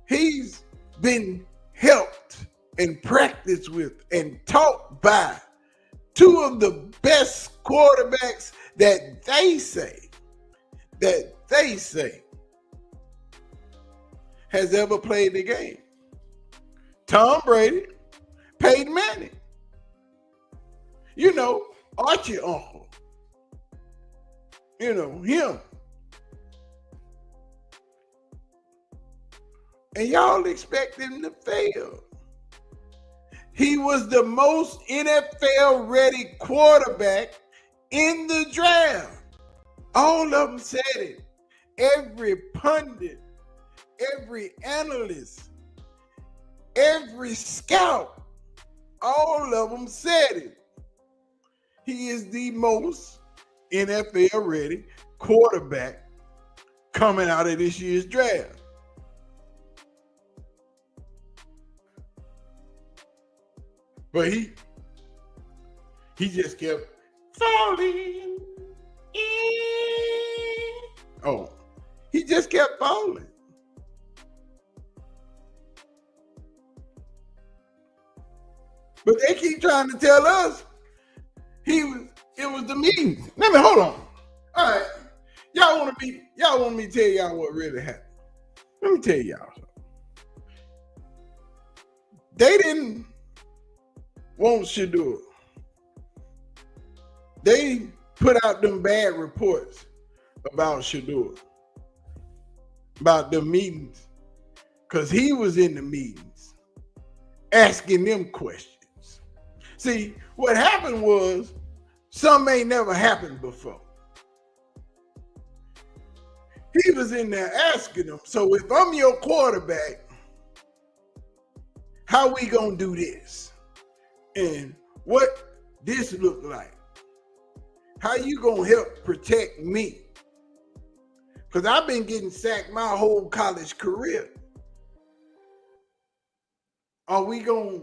He's been helped and practiced with and taught by two of the best quarterbacks that they say has ever played the game. Tom Brady, Peyton Manning. You know, Archie uncle. You know, him. And y'all expect him to fail. He was the most NFL-ready quarterback in the draft. All of them said it. Every pundit, every analyst, every scout, all of them said it. He is the most NFL-ready quarterback coming out of this year's draft. But he just kept falling in. Oh, he just kept falling. But they keep trying to tell us it was the meetings. Let me hold on. All right. Y'all want me to tell y'all what really happened. Let me tell y'all something. They didn't want Shedeur. they put out them bad reports about Shedeur, about the meetings, because he was in the meetings asking them questions. See, what happened was something ain't never happened before. He was in there asking them, so if I'm your quarterback, how we gonna do this? And what this look like? How you gonna help protect me? Because I've been getting sacked my whole college career. Are we gonna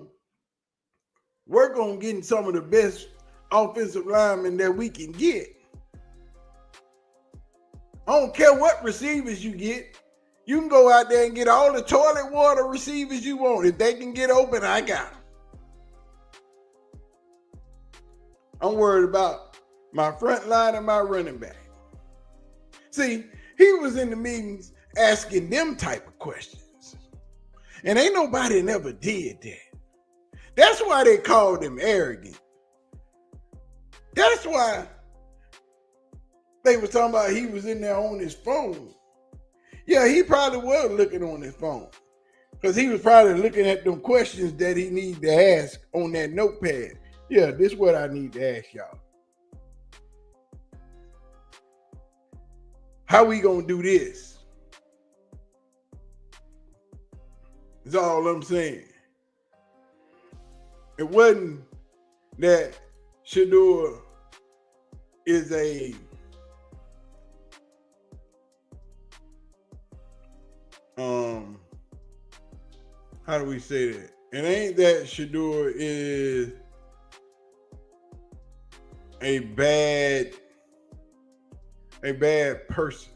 work on getting some of the best offensive linemen that we can get? I don't care what receivers you get. You can go out there and get all the toilet water receivers you want. If they can get open, I got them. I'm worried about my front line and my running back. See, he was in the meetings asking them type of questions. And ain't nobody never did that. That's why they called him arrogant. That's why they were talking about he was in there on his phone. Yeah, he probably was looking on his phone because he was probably looking at them questions that he needed to ask on that notepad. Yeah, this is what I need to ask y'all. How we gonna do this? That's all I'm saying. It wasn't that Shedeur is a how do we say that? It ain't that Shedeur is a bad person.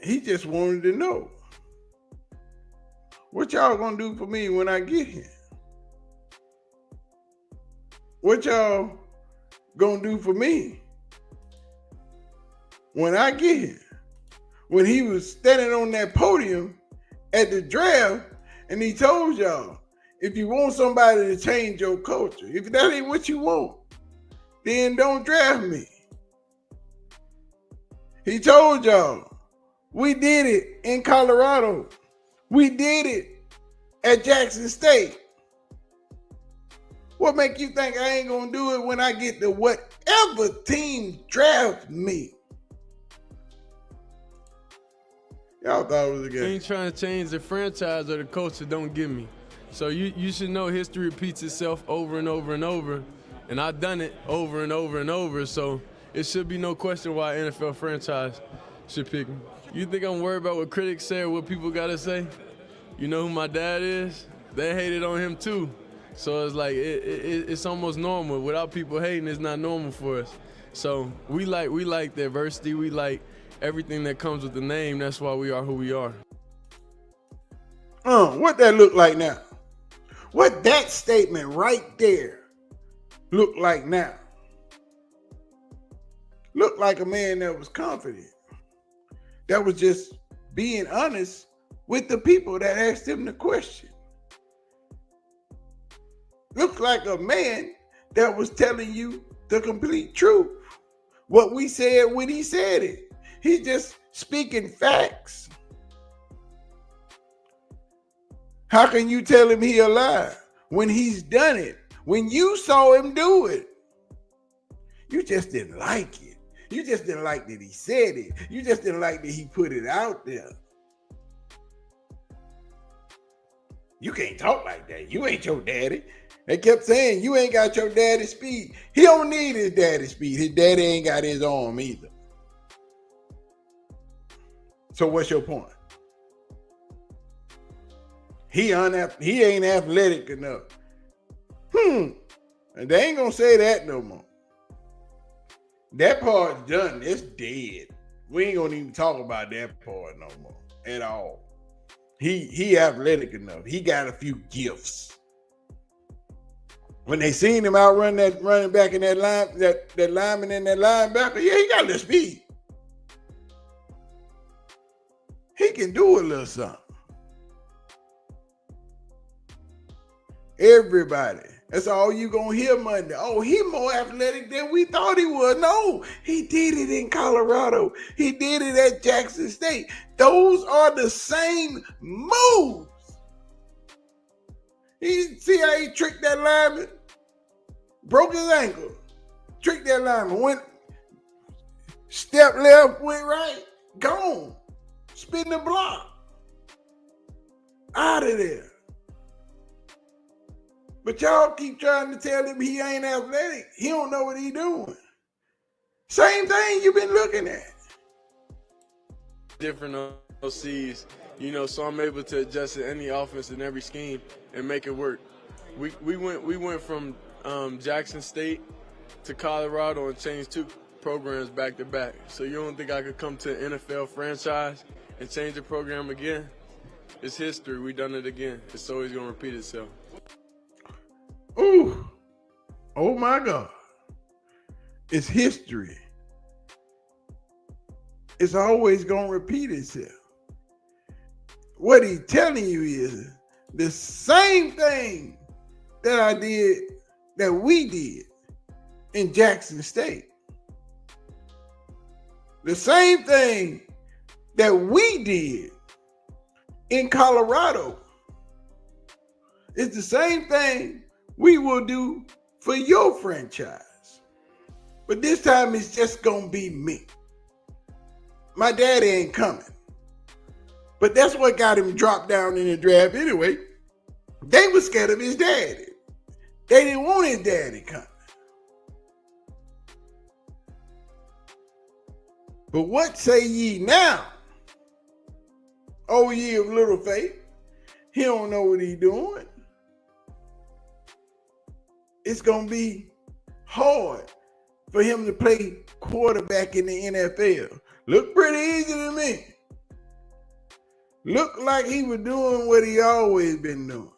He just wanted to know, what y'all gonna do for me when I get here? What y'all gonna do for me when I get here? When he was standing on that podium at the draft and he told y'all, if you want somebody to change your culture, if that ain't what you want, then don't draft me. He told y'all, we did it in Colorado. We did it at Jackson State. What make you think I ain't gonna do it when I get to whatever team draft me? Y'all thought it was a game. Ain't trying to change the franchise or the culture, don't get me. So you should know history repeats itself over and over and over. And I've done it over and over and over. So it should be no question why an NFL franchise should pick me. You think I'm worried about what critics say or what people got to say? You know who my dad is? They hated on him too. So it's like, it's almost normal. Without people hating, it's not normal for us. So we like diversity. We like everything that comes with the name. That's why we are who we are. What that look like now? What that statement right there look like now? Look like a man that was confident. That was just being honest with the people that asked him the question. Look like a man that was telling you the complete truth. What we said when he said it. He's just speaking facts. How can you tell him he alive when he's done it? When you saw him do it, you just didn't like it. You just didn't like that he said it. You just didn't like that he put it out there. You can't talk like that. You ain't your daddy. They kept saying you ain't got your daddy's speed. He don't need his daddy's speed. His daddy ain't got his arm either. So what's your point? He ain't athletic enough. And they ain't gonna say that no more. That part's done. It's dead. We ain't gonna even talk about that part no more at all. He athletic enough. He got a few gifts. When they seen him outrun that running back in that line, that lineman and that linebacker, yeah, he got the speed. He can do a little something. Everybody That's all you gonna hear Monday. Oh, he more athletic than we thought he was. No, he did it in Colorado. He did it at Jackson State. Those are the same moves. See how he tricked that lineman? Broke his ankle. Tricked that lineman. Went step left, went right. Gone. Spin the block. Out of there. But y'all keep trying to tell him he ain't athletic. He don't know what he doing. Same thing you've been looking at. Different OCs, so I'm able to adjust to any offense and every scheme and make it work. We went from Jackson State to Colorado and changed 2 programs back to back. So you don't think I could come to an NFL franchise and change the program again? It's history. We done it again. It's always gonna repeat itself. Ooh, oh my God. It's history. It's always going to repeat itself. What he's telling you is the same thing that we did in Jackson State. The same thing that we did in Colorado. It's the same thing we will do for your franchise. But this time it's just gonna be me. My daddy ain't coming. But that's what got him dropped down in the draft anyway. They were scared of his daddy. They didn't want his daddy coming. But what say ye now? O ye of little faith. He don't know what he doing. It's going to be hard for him to play quarterback in the NFL. Look pretty easy to me. Look like he was doing what he always been doing.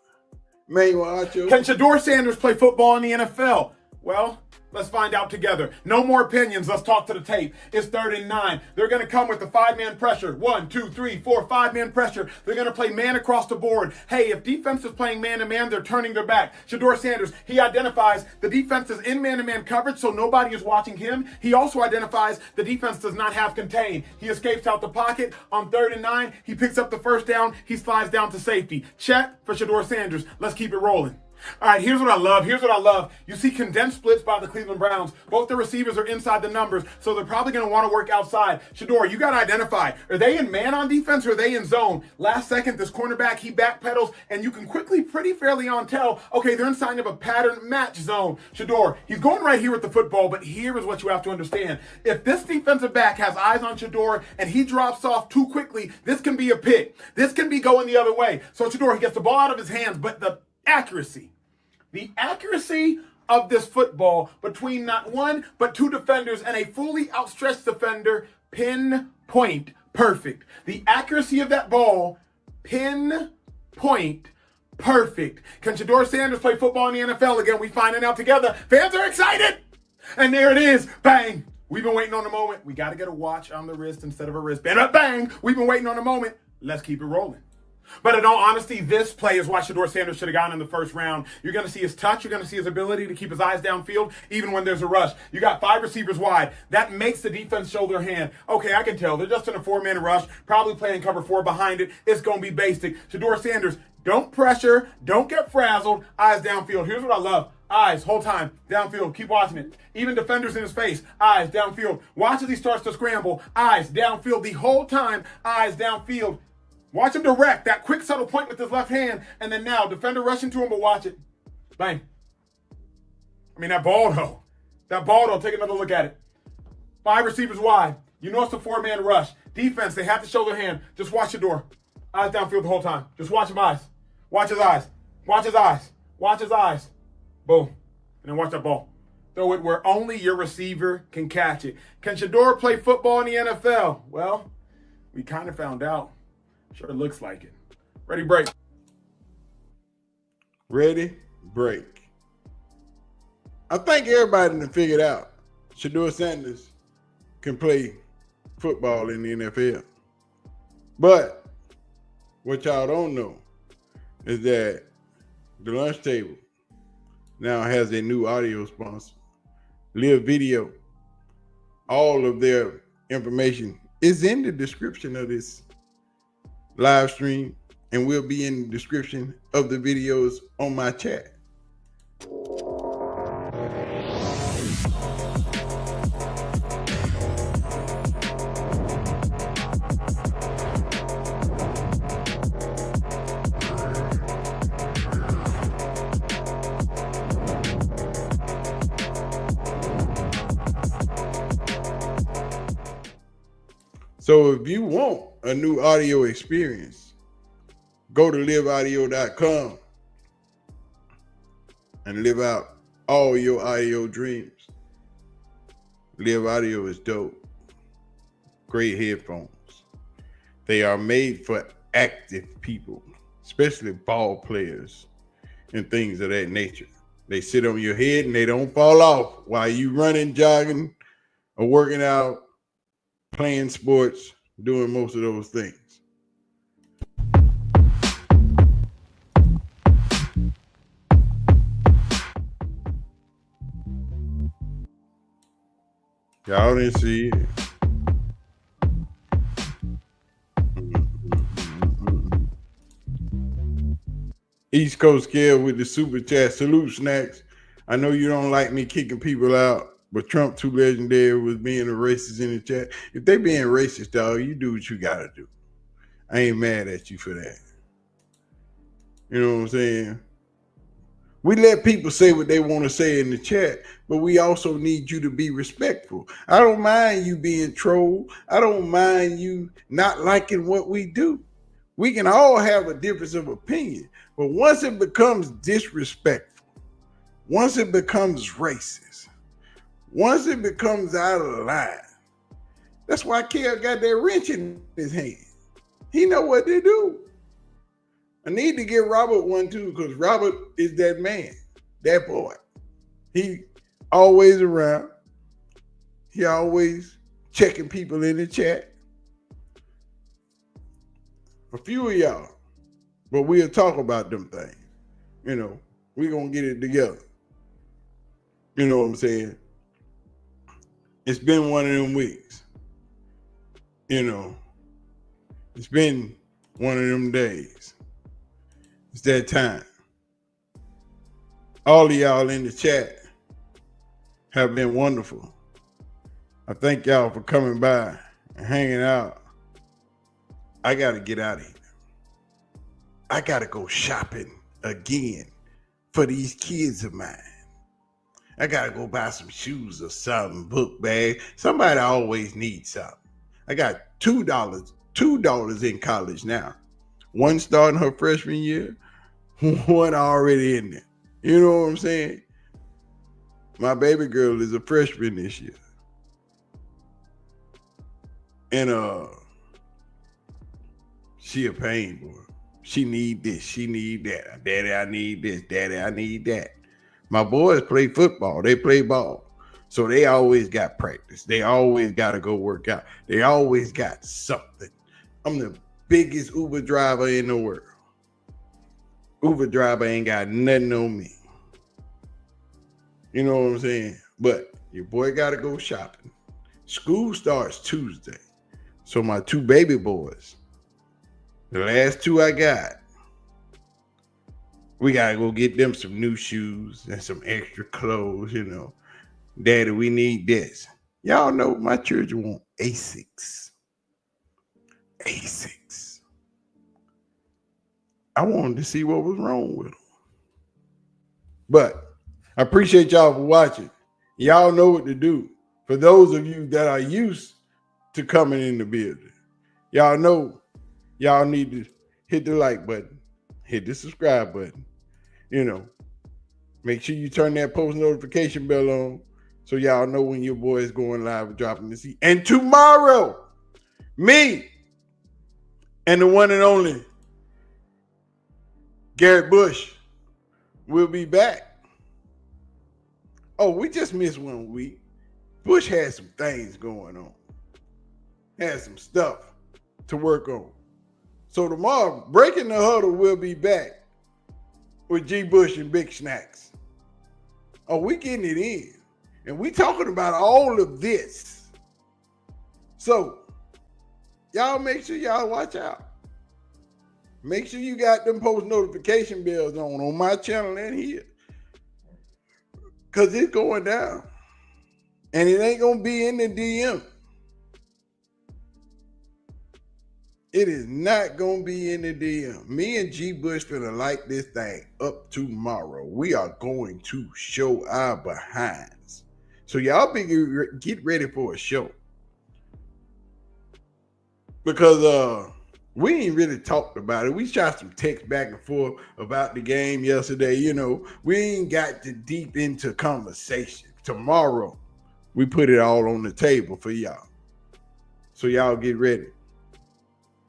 Manuel Acho. Can Shedeur Sanders play football in the NFL? Well, let's find out together. No more opinions. Let's talk to the tape. It's 3rd and 9. They're going to come with the 5-man pressure. 1, 2, 3, 4, 5-man pressure. They're going to play man across the board. Hey, if defense is playing man-to-man, they're turning their back. Shedeur Sanders, he identifies the defense is in man-to-man coverage, so nobody is watching him. He also identifies the defense does not have contain. He escapes out the pocket. On 3rd and 9, he picks up the first down. He slides down to safety. Check for Shedeur Sanders. Let's keep it rolling. All right, here's what I love. You see condensed splits by the Cleveland Browns. Both the receivers are inside the numbers, so they're probably going to want to work outside. Shedeur, you got to identify, are they in man on defense or are they in zone? Last second, this cornerback, he backpedals, and you can quickly, pretty fairly on tell, okay, they're inside of a pattern match zone. Shedeur, he's going right here with the football, but here is what you have to understand. If this defensive back has eyes on Shedeur and he drops off too quickly, this can be a pick. This can be going the other way. So Shedeur, he gets the ball out of his hands, but the accuracy of this football between not one but 2 defenders and a fully outstretched defender, pinpoint perfect. The accuracy of that ball, pinpoint perfect. Can Shedeur Sanders play football in the NFL again? We finding out together. Fans are excited. And there it is. Bang. We've been waiting on the moment. We got to get a watch on the wrist instead of a wristband. Bang. We've been waiting on the moment. Let's keep it rolling. But in all honesty, this play is why Shedeur Sanders should have gotten in the first round. You're going to see his touch. You're going to see his ability to keep his eyes downfield, even when there's a rush. You got 5 receivers wide. That makes the defense show their hand. Okay, I can tell. They're just in a 4-man rush, probably playing cover 4 behind it. It's going to be basic. Shedeur Sanders, don't pressure. Don't get frazzled. Eyes downfield. Here's what I love. Eyes, whole time, downfield. Keep watching it. Even defenders in his face. Eyes, downfield. Watch as he starts to scramble. Eyes, downfield. The whole time, eyes, downfield. Watch him direct that quick subtle point with his left hand, and then now defender rushing to him, but watch it. Bang. I mean, that ball though, take another look at it. 5 receivers wide. You know it's a 4-man rush. Defense, they have to show their hand. Just watch Shedeur. Eyes downfield the whole time. Just watch his eyes. Watch his eyes. Watch his eyes. Watch his eyes. Boom. And then watch that ball. Throw it where only your receiver can catch it. Can Shedeur play football in the NFL? Well, we kind of found out. Sure looks like it. Ready, break. Ready, break. I think everybody done figured out Shedeur Sanders can play football in the NFL. But what y'all don't know is that the lunch table now has a new audio sponsor, Live Video. All of their information is in the description of this live stream and will be in the description of the videos on my chat. So if you want a new audio experience, go to liveaudio.com and live out all your audio dreams. Live Audio is dope. Great headphones. They are made for active people, especially ball players and things of that nature. They sit on your head and they don't fall off while you running, jogging, or working out, playing sports, doing most of those things. Y'all didn't see it. East Coast Scale with the super chat. Salute, Snacks. I know you don't like me kicking people out, but Trump too legendary was being a racist in the chat. If they being racist, dog, you do what you gotta do. I ain't mad at you for that. You know what I'm saying? We let people say what they want to say in the chat, but we also need you to be respectful. I don't mind you being trolled. I don't mind you not liking what we do. We can all have a difference of opinion, but once it becomes disrespectful, once it becomes racist, once it becomes out of line, that's why Kel got that wrench in his hand. He know what to do. I need to get Robert one too, because Robert is that man, that boy. He always around. He always checking people in the chat. A few of y'all, but we'll talk about them things. You know, we're going to get it together. You know what I'm saying? It's been one of them weeks. You know, it's been one of them days. It's that time. All of y'all in the chat have been wonderful. I thank y'all for coming by and hanging out. I got to get out of here. I got to go shopping again for these kids of mine. I got to go buy some shoes or something, book bag. Somebody always needs something. I got $2 in college now. One starting her freshman year, one already in there. You know what I'm saying? My baby girl is a freshman this year. And she a pain, boy. She need this, she need that. Daddy, I need this. Daddy, I need that. My boys play football. They play ball. So they always got practice. They always got to go work out. They always got something. I'm the biggest Uber driver in the world. Uber driver ain't got nothing on me. You know what I'm saying? But your boy got to go shopping. School starts Tuesday. So my two baby boys, the last two I got, we got to go get them some new shoes and some extra clothes, you know. Daddy, we need this. Y'all know my children want Asics. Asics. I wanted to see what was wrong with them. But I appreciate y'all for watching. Y'all know what to do. For those of you that are used to coming in the building, y'all know y'all need to hit the like button, hit the subscribe button. You know, make sure you turn that post notification bell on so y'all know when your boy is going live and dropping the seat. And tomorrow, me and the one and only Garrett Bush will be back. Oh, we just missed 1 week. Bush had some things going on. Had some stuff to work on. So tomorrow, Breaking the Huddle will be back with G. Bush and Big Snacks. Oh, we getting it in. And we talking about all of this. So, y'all make sure y'all watch out. Make sure you got them post notification bells on my channel and here. Because it's going down. And it ain't going to be in the DM. It is not going to be in the DM. Me and G Bush finna light this thing up tomorrow. We are going to show our behinds. So y'all get ready for a show. Because we ain't really talked about it. We shot some text back and forth about the game yesterday. You know, we ain't got to deep into conversation. Tomorrow, we put it all on the table for y'all. So y'all get ready.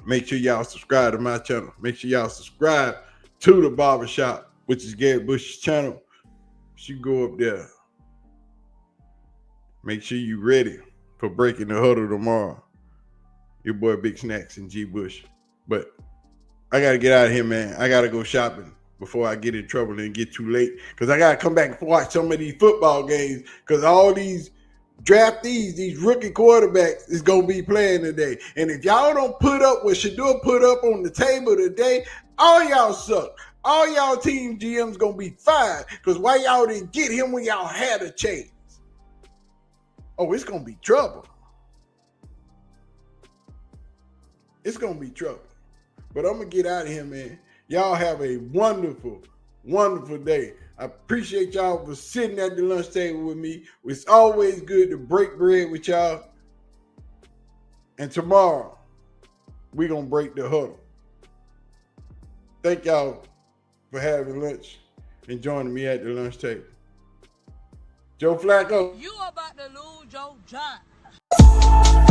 Make sure y'all subscribe to my channel. Make sure y'all subscribe to the Barbershop, which is Gary Bush's channel. You go up there. Make sure you ready for Breaking the Huddle tomorrow. Your boy Big Snacks and G Bush. But I got to get out of here, man. I got to go shopping before I get in trouble and get too late. Because I got to come back and watch some of these football games. Because all these draftees, these rookie quarterbacks is going to be playing today. And if y'all don't put up what Shedeur put up on the table today, all y'all suck. All y'all team GM's going to be fired. Because why y'all didn't get him when y'all had a chance? Oh, it's going to be trouble. It's going to be trouble. But I'm going to get out of here, man. Y'all have a wonderful, wonderful day. I appreciate y'all for sitting at the lunch table with me. It's always good to break bread with y'all. And tomorrow, we're going to break the huddle. Thank y'all for having lunch and joining me at the lunch table. Joe Flacco. You about to lose your job.